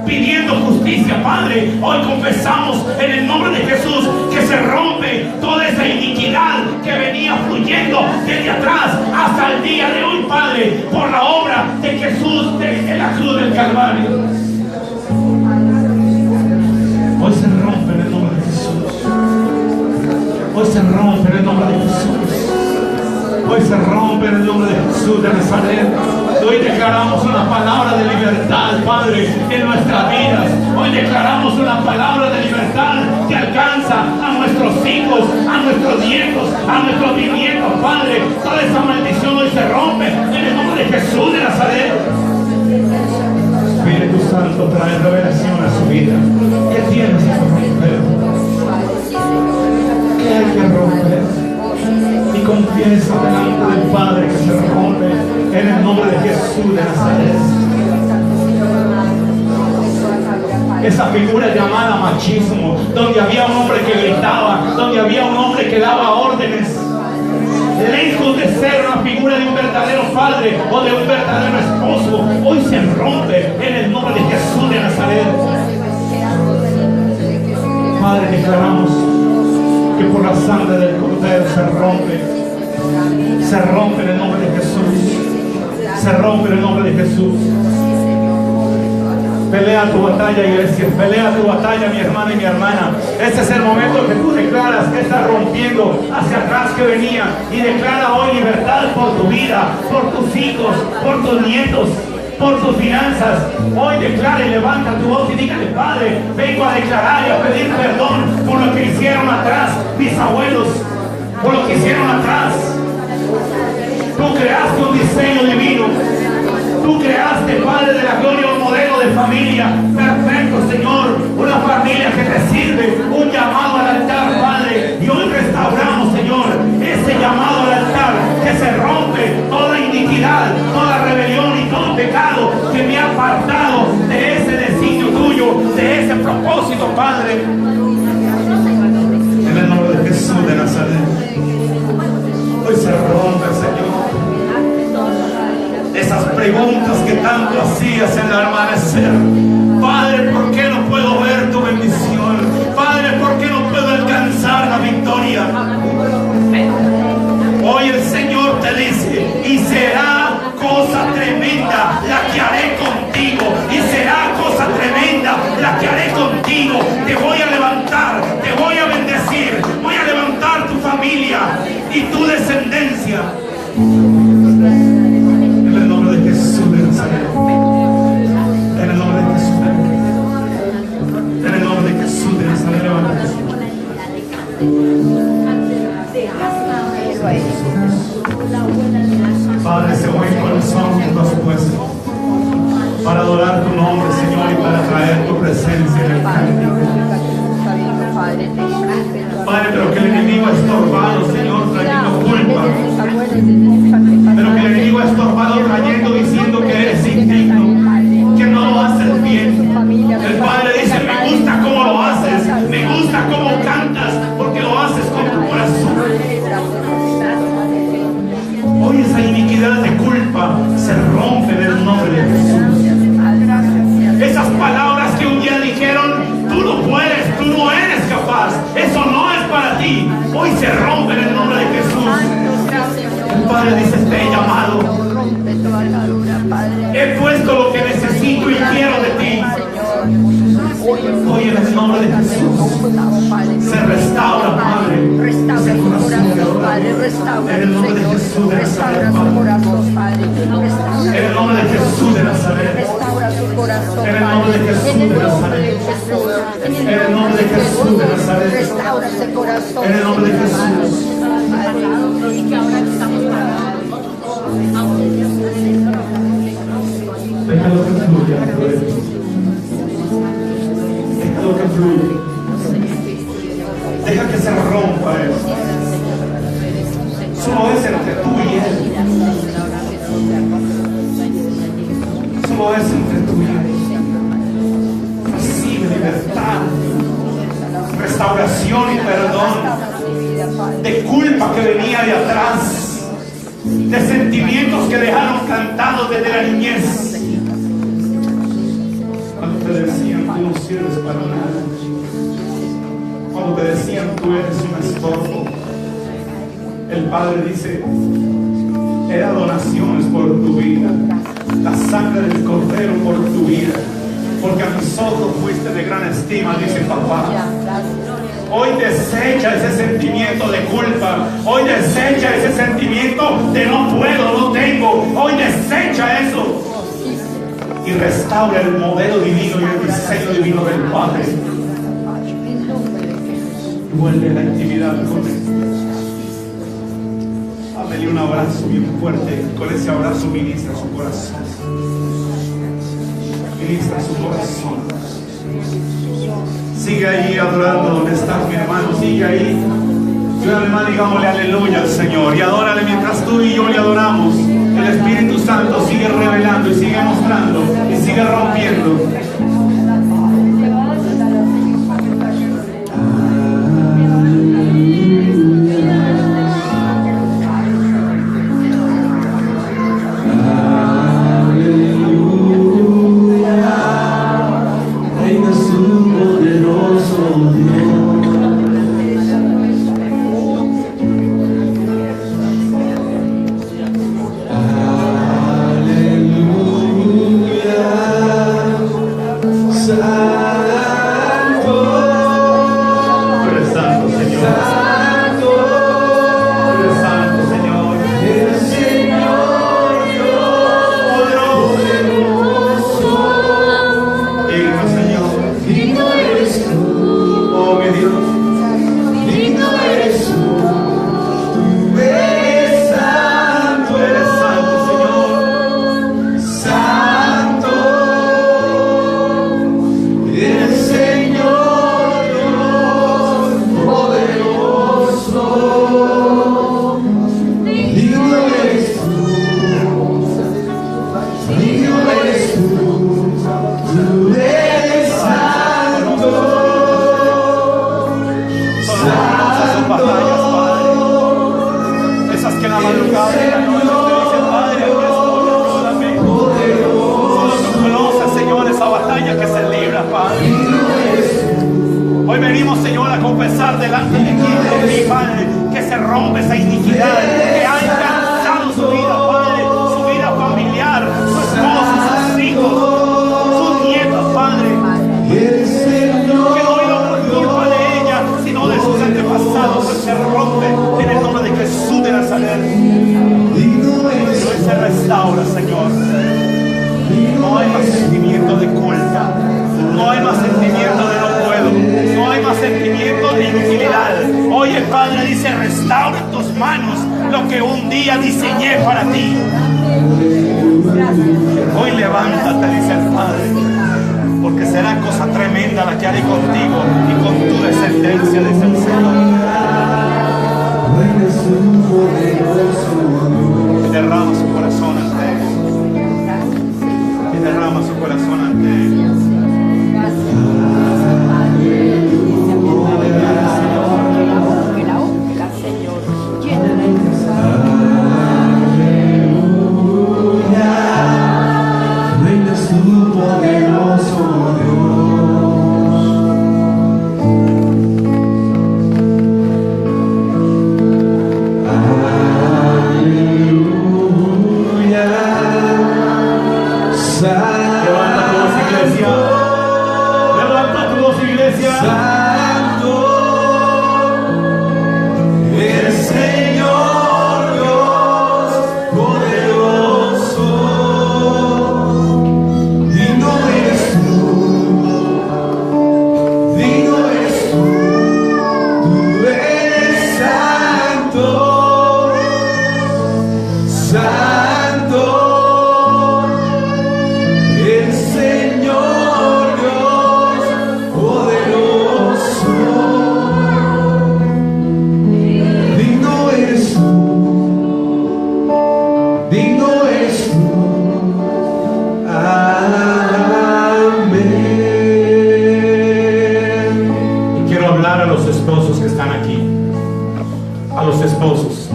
pidiendo justicia, Padre. Hoy confesamos en el nombre de Jesús que se rompe toda esa iniquidad que venía fluyendo desde atrás hasta el día de hoy, Padre, por la obra de Jesús en la cruz del Calvario. Hoy se rompe en el nombre de Jesús. Hoy se rompe en el nombre de Jesús. Hoy se rompe en el nombre de Jesús de Nazaret. Hoy declaramos una palabra de libertad, Padre, en nuestras vidas. Hoy declaramos una palabra de libertad que alcanza a nuestros hijos, a nuestros nietos, a nuestros bisnietos, Padre. Toda esa maldición hoy se rompe en el nombre de Jesús de Nazaret. Espíritu Santo trae revelación a su vida. ¿Qué tienes que romper? ¿Qué hay que romper? Y confiesa delante del Padre que se rompe en el nombre de Jesús de Nazaret. Esa figura llamada machismo, donde había un hombre que gritaba, donde había un hombre que daba órdenes, lejos de ser una figura de un verdadero padre o de un verdadero esposo, hoy se rompe en el nombre de Jesús de Nazaret. Padre, declaramos que por la sangre del Cordero se rompe en el nombre de Jesús, se rompe en el nombre de Jesús. Pelea tu batalla, iglesia, pelea tu batalla, mi hermano y mi hermana. Este es el momento que tú declaras que estás rompiendo hacia atrás que venía, y declara hoy libertad por tu vida, por tus hijos, por tus nietos, por tus finanzas. Hoy declara y levanta tu voz y dígale: Padre, vengo a declarar y a pedir perdón por lo que hicieron atrás mis abuelos, por lo que hicieron atrás. Tú creaste un diseño divino. Tú creaste, Padre de la gloria, un modelo de familia perfecto, Señor. Una familia que te sirve, un llamado al altar, Padre. Y hoy restauramos, Señor, ese llamado al altar, que se rompe toda iniquidad, toda rebelión y todo pecado que me ha apartado de ese designio tuyo, de ese propósito, Padre. En el nombre de Jesús de Nazaret, hoy se rompe, Señor, esas preguntas que tanto hacías en el amanecer. Padre, ¿por qué no puedo ver tu bendición? Padre, ¿por qué no puedo alcanzar la victoria? Hoy el Señor te dice: y será cosa tremenda la que haré contigo, y será cosa tremenda la que haré contigo. Te voy a levantar, te voy a bendecir, voy a levantar tu familia y tu descendencia. En el nombre de Jesús de Nazaret. En el nombre de Jesús de Nazaret. En el nombre de Jesús de Nazaret. Padre, ese buen corazón que tú has puesto para adorar tu nombre, Señor, y para traer tu presencia en el cántico. Padre, pero que el enemigo ha estorbado, Señor, trayendo culpa. Pero que el enemigo ha estorbado trayendo, diciendo que eres indigno, que no lo haces bien. El Padre dice: me gusta cómo lo haces, me gusta cómo cantas, porque lo haces con tu corazón. Hoy esa iniquidad de culpa se rompe en el nombre de Jesús. Esas palabras que un día dijeron: tú no puedes, tú no eres capaz, eso no es para ti, hoy se rompe en el nombre de Jesús. El Padre dice: te he llamado, he puesto lo que necesito y quiero de ti. Hoy en el nombre de Jesús se restaura, Padre, restaura ese su corazón de corazón, Padre, adoración. restaura, En el nombre de Jesús de restaura Nazaret, su Padre. corazón, Padre, restaura En el nombre de Jesús de Nazaret. restaura su corazón, En el nombre de Jesús en el de nombre Nazaret. de Jesús, En el nombre de Jesús de Nazaret. restaura ese corazón, En el nombre de Jesús. y que ahora estamos Déjalo que fluya, déjalo que fluya. Deja que se rompa eso. Solo es entre tú y Él. Solo es entre tú y Él. Recibe libertad, restauración y perdón de culpa que venía de atrás. de sentimientos que dejaron plantados desde la niñez. Cuando te decían tú no sirves para nada, cuando te decían tú eres un estorbo, el Padre dice: era donaciones por tu vida, la sangre del Cordero por tu vida, porque a mis ojos fuiste de gran estima, dice papá. Hoy desecha ese sentimiento de culpa, hoy desecha ese sentimiento de no puedo, no tengo, hoy desecha eso y restaura el modelo divino y el diseño divino del Padre. Vuelve a la intimidad con Él. Dale un abrazo bien fuerte. Con ese abrazo ministra su corazón. Ministra su corazón. Sigue ahí adorando donde estás, mi hermano. Sigue ahí. Yo y mi hermano, digámosle aleluya al Señor. Y adórale mientras tú y yo le adoramos. El Espíritu Santo sigue revelando y sigue mostrando y sigue rompiendo.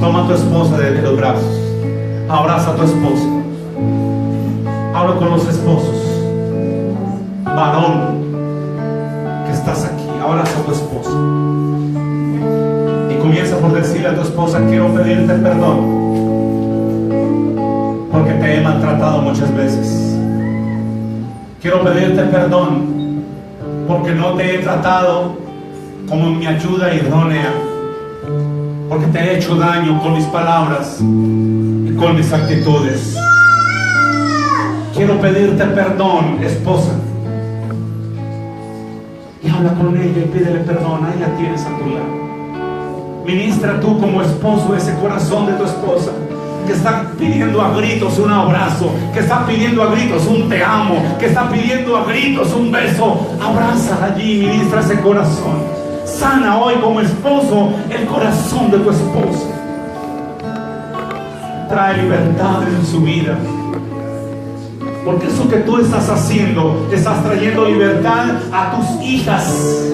Toma a tu esposa de los brazos. Abraza a tu esposa. Hablo con los esposos. Varón que estás aquí, abraza a tu esposa. Y comienza por decirle a tu esposa: quiero pedirte perdón porque te he maltratado muchas veces. Quiero pedirte perdón porque no te he tratado como mi ayuda idónea, porque te he hecho daño con mis palabras y con mis actitudes. Quiero pedirte perdón, esposa. Y habla con ella y pídele perdón. Ahí la tienes a tu lado. Ministra tú como esposo ese corazón de tu esposa, que está pidiendo a gritos un abrazo, que está pidiendo a gritos un te amo, que está pidiendo a gritos un beso. Abrázala allí, ministra ese corazón. Sana hoy como esposo el corazón de tu esposa. Trae libertad en su vida, porque eso que tú estás haciendo, estás trayendo libertad a tus hijas.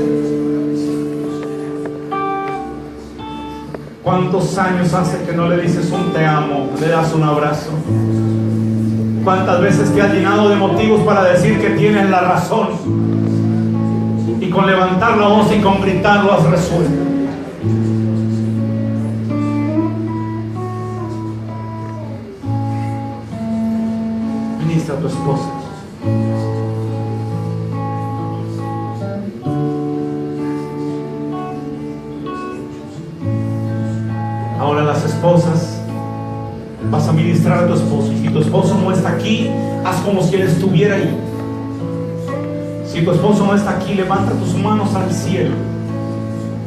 ¿Cuántos años hace que no le dices un te amo, le das un abrazo? ¿Cuántas veces te has llenado de motivos para decir que tienes la razón? Y con levantar la voz y con gritar lo has resuelto. Ministra a tu esposa. Ahora las esposas, vas a ministrar a tu esposo. Y si tu esposo no está aquí, haz como si él estuviera ahí. Si tu esposo no está aquí, levanta tus manos al cielo.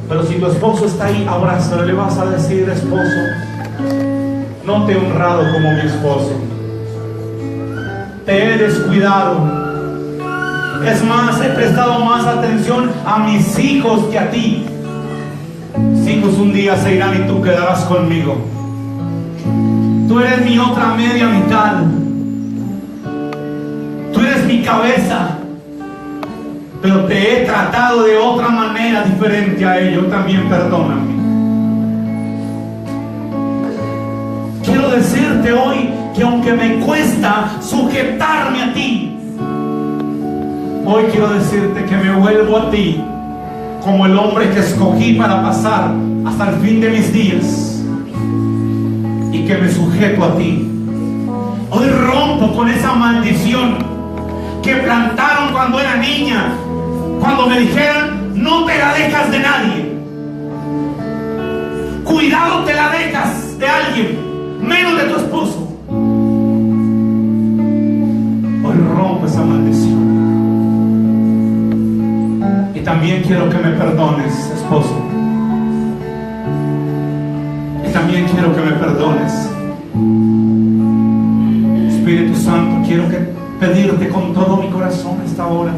Pero si tu esposo está ahí, abrázalo. Le vas a decir: esposo, no te he honrado como mi esposo, te he descuidado. Es más, he prestado más atención a mis hijos que a ti. Mis hijos un día se irán y tú quedarás conmigo. Tú eres mi otra media mitad. Tú eres mi cabeza. Pero te he tratado de otra manera diferente a ellos. También perdóname. Quiero decirte hoy que aunque me cuesta sujetarme a ti, hoy quiero decirte que me vuelvo a ti como el hombre que escogí para pasar hasta el fin de mis días, y que me sujeto a ti. Hoy rompo con esa maldición que plantaron cuando era niña, cuando me dijeron: no te la dejas de nadie, cuidado te la dejas de alguien, menos de tu esposo. Hoy rompo esa maldición. Y también quiero que me perdones, esposo. Y también quiero que me perdones. Espíritu Santo, quiero pedirte con todo mi corazón esta hora.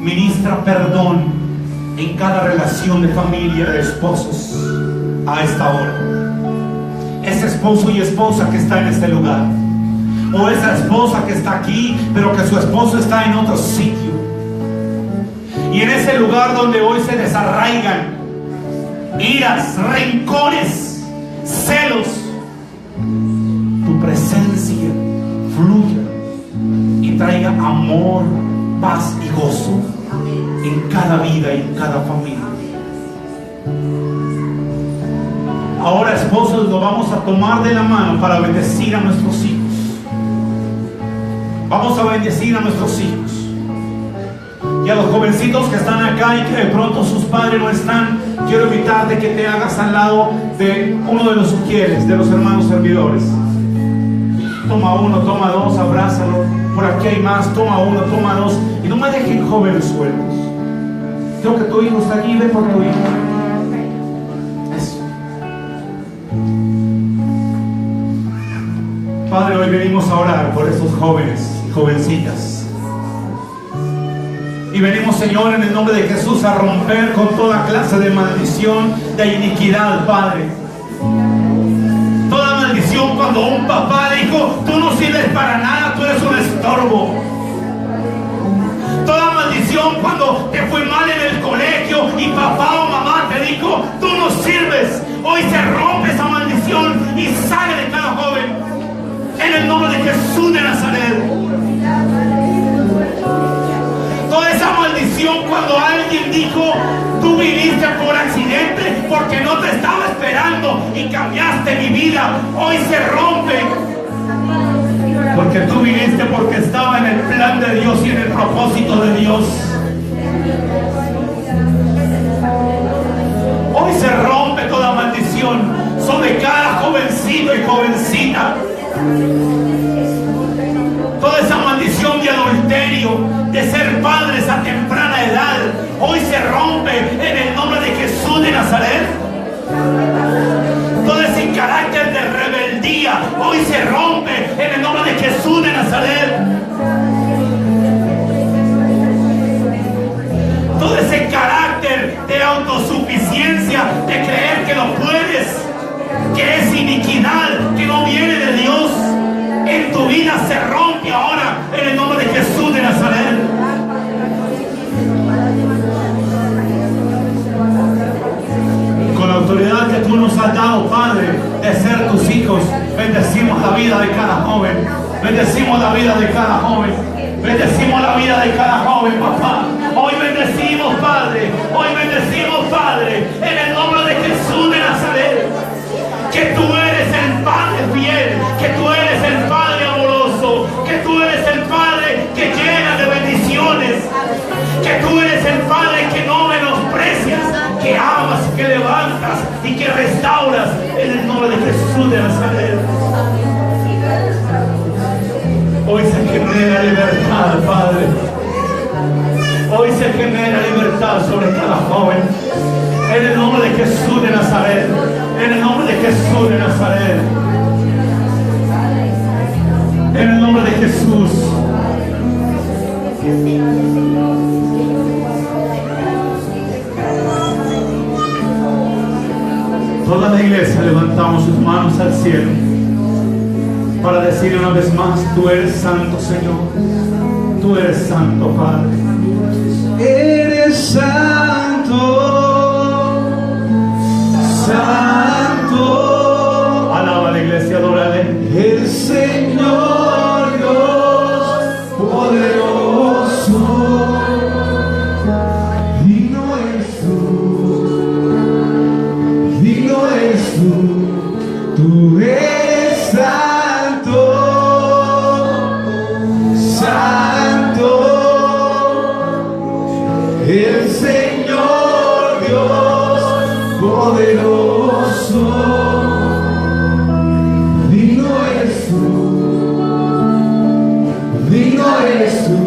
Ministra perdón en cada relación de familia, de esposos, a esta hora. Ese esposo y esposa que está en este lugar, o esa esposa que está aquí, pero que su esposo está en otro sitio. Y en ese lugar donde hoy se desarraigan iras, rencores, celos, tu presencia fluya y traiga amor, paz y gozo en cada vida y en cada familia. Ahora, esposos, lo vamos a tomar de la mano para bendecir a nuestros hijos. Vamos a bendecir a nuestros hijos. Y a los jovencitos que están acá y que de pronto sus padres no están, quiero invitarte que te hagas al lado de uno de los sugieres, de los hermanos servidores. Toma uno, toma dos, abrázalo. Por aquí hay más, toma uno, toma dos. Y no me dejen jóvenes sueltos. Creo que tu hijo está allí, ve por tu hijo. Eso. Padre, hoy venimos a orar por estos jóvenes y jovencitas. Y venimos, Señor, en el nombre de Jesús, a romper con toda clase de maldición, de iniquidad, Padre. Toda maldición cuando un papá dijo: tú no sirves para nada, tú eres un estorbo. Toda maldición cuando te fue mal en el colegio y papá o mamá te dijo: tú no sirves. Hoy se rompe esa maldición y sale de cada joven. Jesús de Nazaret. Toda esa maldición cuando alguien dijo, tú viniste por accidente porque no te estaba esperando y cambiaste mi vida, hoy se rompe. Porque tú viniste porque estaba en el plan de Dios y en el propósito de Dios. Hoy se rompe toda maldición sobre cada jovencito y jovencita. Toda esa maldición de adulterio, de ser padres a temprana edad, hoy se rompe en el nombre de Jesús de Nazaret. Todo ese carácter de rebeldía hoy se rompe en el nombre de Jesús de Nazaret. Todo ese carácter de autosuficiencia, de creer que lo puedes, que es iniquidad, que no viene de Dios, en tu vida se rompe ahora en el nombre de Jesús de Nazaret. Con la autoridad que tú nos has dado, Padre, de ser tus hijos, bendecimos la vida de cada joven, bendecimos la vida de cada joven, bendecimos la vida de cada joven, papá. Hoy bendecimos, Padre, hoy bendecimos, Padre, en el nombre de Jesús de Nazaret, que tú eres el Padre fiel, que tú eres el Padre amoroso, que tú eres el Padre que llena de bendiciones, que tú eres el Padre que no menosprecias, que amas, que levantas y que restauras en el nombre de Jesús de Nazaret. Hoy se genera libertad, Padre. Hoy se genera libertad sobre cada joven. En el nombre de Jesús de Nazaret. En el nombre de Jesús de Nazaret. En el nombre de Jesús. Toda la iglesia levantamos sus manos al cielo para decir una vez más, tú eres santo, Señor. Tú eres santo, Padre. Eres santo, santo. Alaba a la iglesia, adórale. El Señor Dios poderoso. Digno eres tú, tú eres santo, santo. El Señor Dios poderoso, digno eres tú,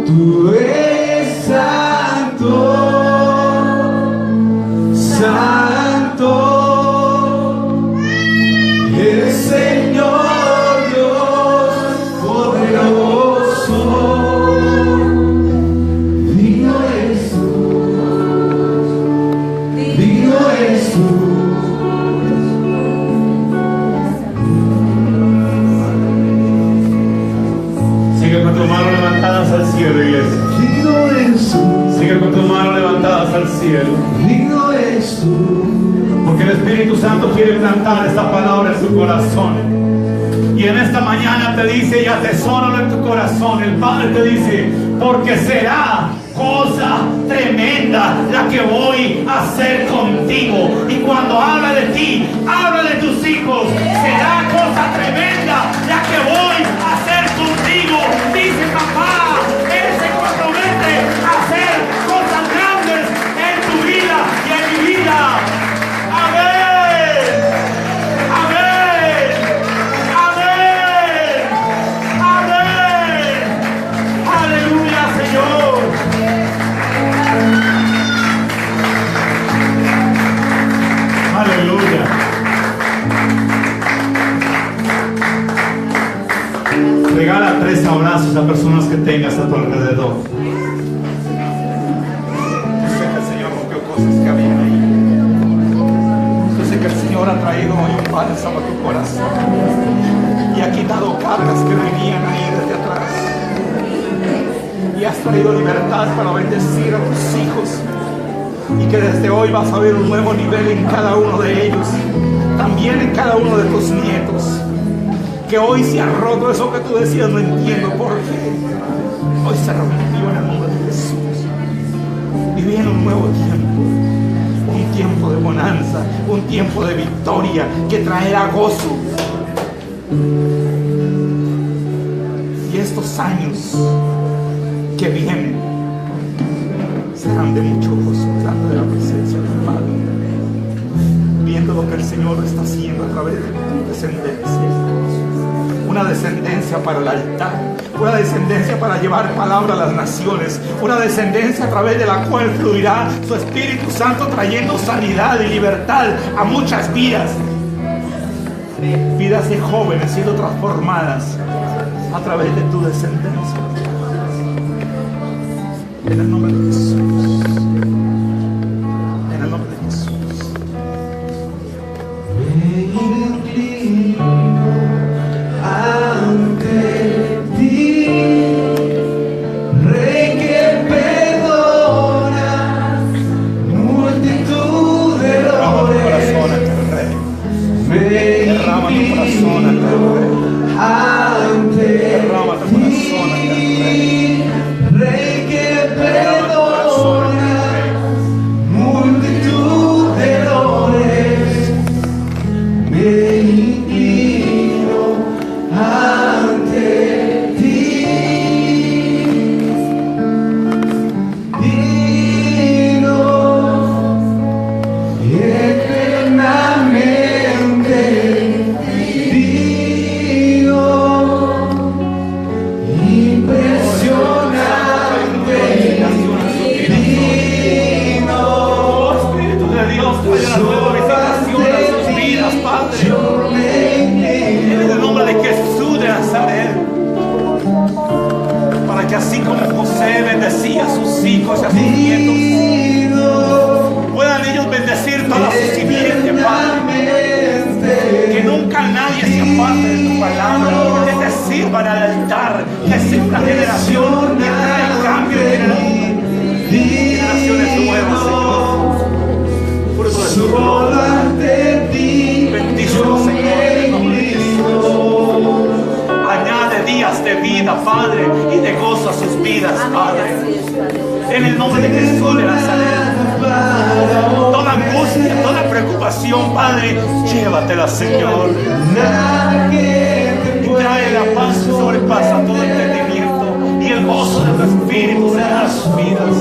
tú eres santo, santo. El Señor Dios poderoso. Sigue con tus manos levantadas al cielo, iglesia. Sigue con tus manos levantadas al cielo. Porque el Espíritu Santo quiere plantar esta palabra en su corazón. Y en esta mañana te dice, y atesóralo en tu corazón. El Padre te dice, porque será cosa tremenda la que voy a hacer contigo. Y cuando habla de ti, habla de tus hijos. Será cosa tremenda la que voy a hacer contigo. Dice papá, Él se compromete a hacer cosas grandes en tu vida y en mi vida. Amén. Amén. Amén. Amén. Aleluya, Señor. Aleluya. Regala 3 abrazos a personas que tengas a tu alrededor. Yo sé que el Señor rompió cosas que había ahí. Yo sé que el Señor ha traído hoy un bálsamo a tu corazón y ha quitado cargas que venían ahí desde atrás. Y has traído libertad para bendecir a tus hijos. Y que desde hoy vas a ver un nuevo nivel en cada uno de ellos, también en cada uno de tus nietos. que hoy se ha roto eso que tú decías, no entiendo por qué. Hoy se rompió en el nombre de Jesús. Y viene un nuevo tiempo. Un tiempo de bonanza, un tiempo de victoria que traerá gozo. Y estos años que vienen serán de mucho gozo delante de la presencia del Padre, viendo lo que el Señor está haciendo a través de tu descendencia. Una descendencia para el altar, una descendencia para llevar palabra a las naciones, una descendencia a través de la cual fluirá su Espíritu Santo trayendo sanidad y libertad a muchas vidas. Vidas de jóvenes siendo transformadas a través de tu descendencia. En el nombre de Jesús. En el nombre de Jesús. Ante ti, Rey que perdona multitud de errores. Derrama tu corazón ante el Rey. Ante Derrama tu corazón ante el Rey. Rey que Derrama tu corazón ante el Rey. multitud de errores, me inclino ante ti. Digno y eternamente digno, impresionante, digno. Oh, Espíritu de Dios, trae la nueva visitación a sus vidas, Padre. En el nombre de Jesús de Nazaret. Para que así como José bendecía a sus hijos y a sus nietos, puedan ellos bendecir toda su simiente, Padre. Que nunca nadie se aparte de tu palabra, que te sirvan al altar, que sea una generación que trae cambio de generaciones nuevas, Señor. Fruto de su Solo ante ti bendícelo, Señor, en el nombre de Jesús. Añade días de vida, Padre, y de gozo a sus vidas, Padre. En el nombre de Jesús de Nazaret. Toda angustia, toda preocupación, Padre, llévatela, Señor. Y trae la paz que sobrepasa todo entendimiento y el gozo de tu Espíritu será sus vidas.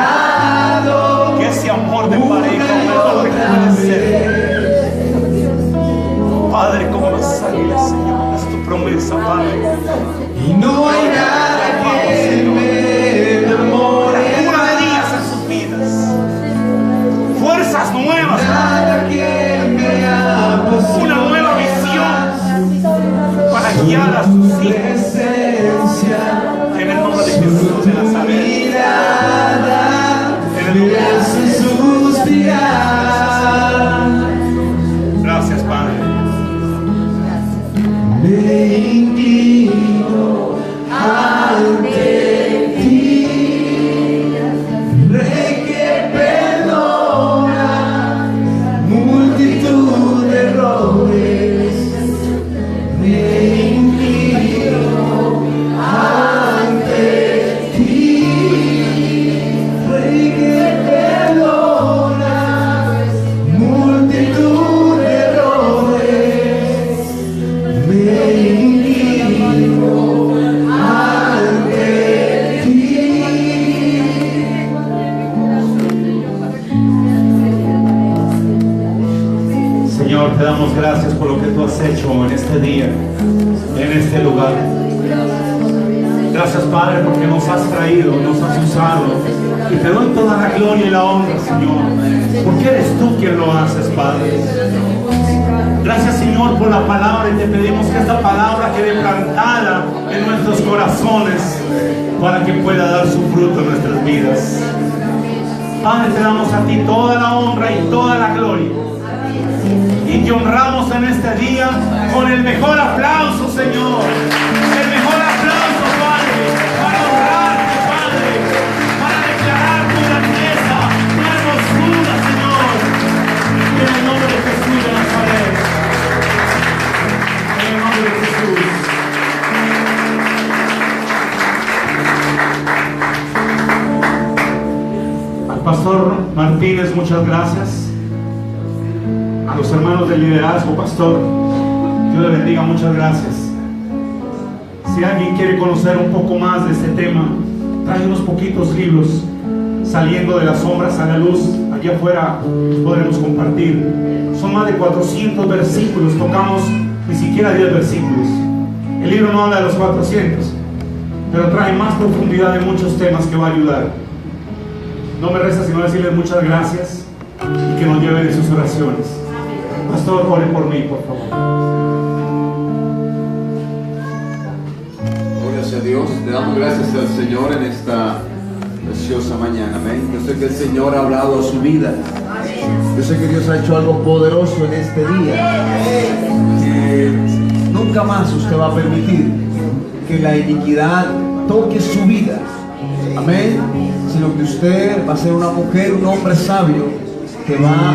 quebrantado, Que ese amor de pareja vuelva a rejuvenecer. Padre, como las águilas, Señor, es tu promesa, Padre. y no hay nada que me enamore, Cura de días en sus vidas. Fuerzas nuevas, nada que me apasione, una nueva visión para guiar a sus hijos. presencia, En el nombre de Jesús de Nazaret. mirada, En el nombre me de hace suspirar, Gracias, Padre. me inclino ante ti, Rey que perdona multitud de errores, me inclino ante ti, Rey que perdona multitud de errores, me inclino ante ti. Señor, te damos gracias por lo que tú has hecho en este día, en este lugar. Gracias, Padre, porque nos has traído, nos has usado. Y te doy toda la gloria y la honra, Señor, porque eres tú quien lo haces, Padre. Gracias, Señor, por la palabra, y te pedimos que esta palabra quede plantada en nuestros corazones para que pueda dar su fruto en nuestras vidas. Padre, te damos a ti toda la honra y toda la gloria. Y te honramos en este día con el mejor aplauso, Señor. El mejor aplauso, Padre, para honrarte, Padre, para declarar tu grandeza, tu hermosura, Señor. En el nombre de Jesús de Nazaret. decirles muchas gracias a los hermanos del liderazgo, pastor. Dios le bendiga, muchas gracias. Si alguien quiere conocer un poco más de este tema, trae unos poquitos libros, Saliendo de las sombras a la luz. Allí afuera podremos compartir. Son más de 400 versículos, tocamos ni siquiera 10 versículos. El libro no habla de los 400, pero trae más profundidad en muchos temas que va a ayudar. No me resta sino decirles muchas gracias y que nos lleven en sus oraciones. Pastor, ore por mí, por favor. Gloria a Dios, le damos gracias al Señor en esta preciosa mañana, amén. Yo sé que el Señor ha hablado a su vida. Yo sé que Dios ha hecho algo poderoso en este día, que nunca más usted va a permitir que la iniquidad toque su vida, amén, sino que usted va a ser una mujer, un hombre sabio, que va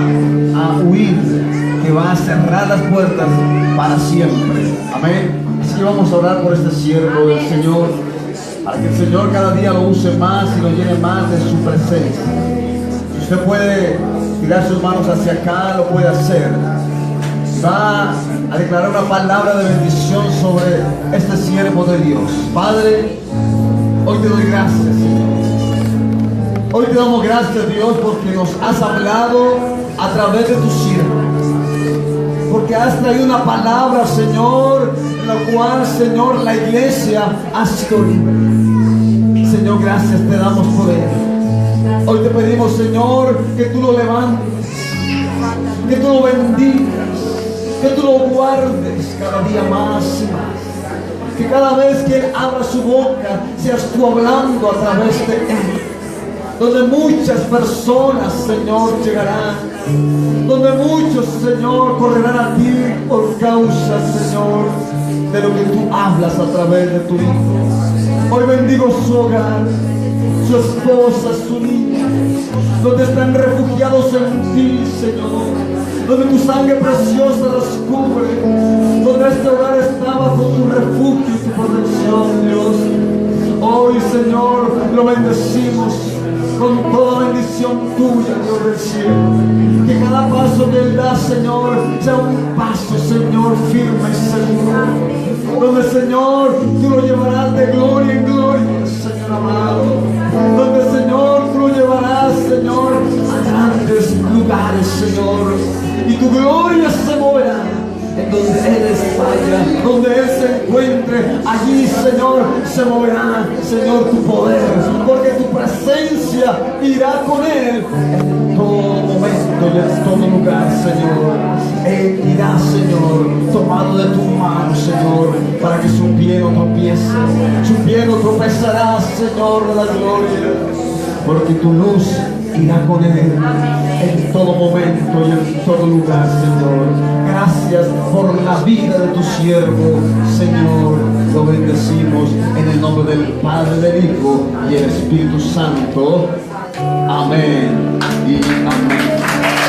a huir, que va a cerrar las puertas para siempre, amén. Así que vamos a orar por este siervo del Señor, para que el Señor cada día lo use más y lo llene más de su presencia. Si usted puede tirar sus manos hacia acá, lo puede hacer. Va a declarar una palabra de bendición sobre este siervo de Dios. Padre, hoy te doy gracias, Señor. Hoy te damos gracias, Dios, porque nos has hablado a través de tu siervo. Porque has traído una palabra, Señor, en la cual, Señor, la iglesia ha sido libre. Señor, gracias te damos por él. Hoy te pedimos, Señor, que tú lo levantes, que tú lo bendigas, que tú lo guardes cada día más y más. Que cada vez que él abra su boca, seas tú hablando a través de él. Donde muchas personas, Señor, llegarán. Donde muchos, Señor, correrán a ti por causa, Señor, de lo que tú hablas a través de tu Hijo. Hoy bendigo su hogar, su esposa, su niña, donde están refugiados en ti, Señor, donde tu sangre preciosa los cubre, donde este hogar está bajo tu refugio y tu protección, Dios. Hoy, Señor, lo bendecimos con toda bendición tuya, Dios del cielo. Que cada paso que él da, Señor, sea un paso, Señor, firme y seguro. Donde, Señor, tú lo llevarás de gloria en gloria, Señor amado. Donde, Señor, tú lo llevarás, Señor, a grandes lugares, Señor. Y tu gloria se moverá en donde Él está, donde Él se encuentre, allí, Señor, se moverá, Señor, tu poder, porque tu presencia irá con Él en todo momento y en todo lugar, Señor. Él irá, Señor, tomado de tu mano, Señor, para que su pie no tropiece, su pie no tropezará, Señor de la gloria, porque tu luz irá con Él en todo momento y en todo lugar, Señor. Gracias por la vida de tu siervo, Señor. Lo bendecimos en el nombre del Padre, del Hijo y el Espíritu Santo. Amén y amén.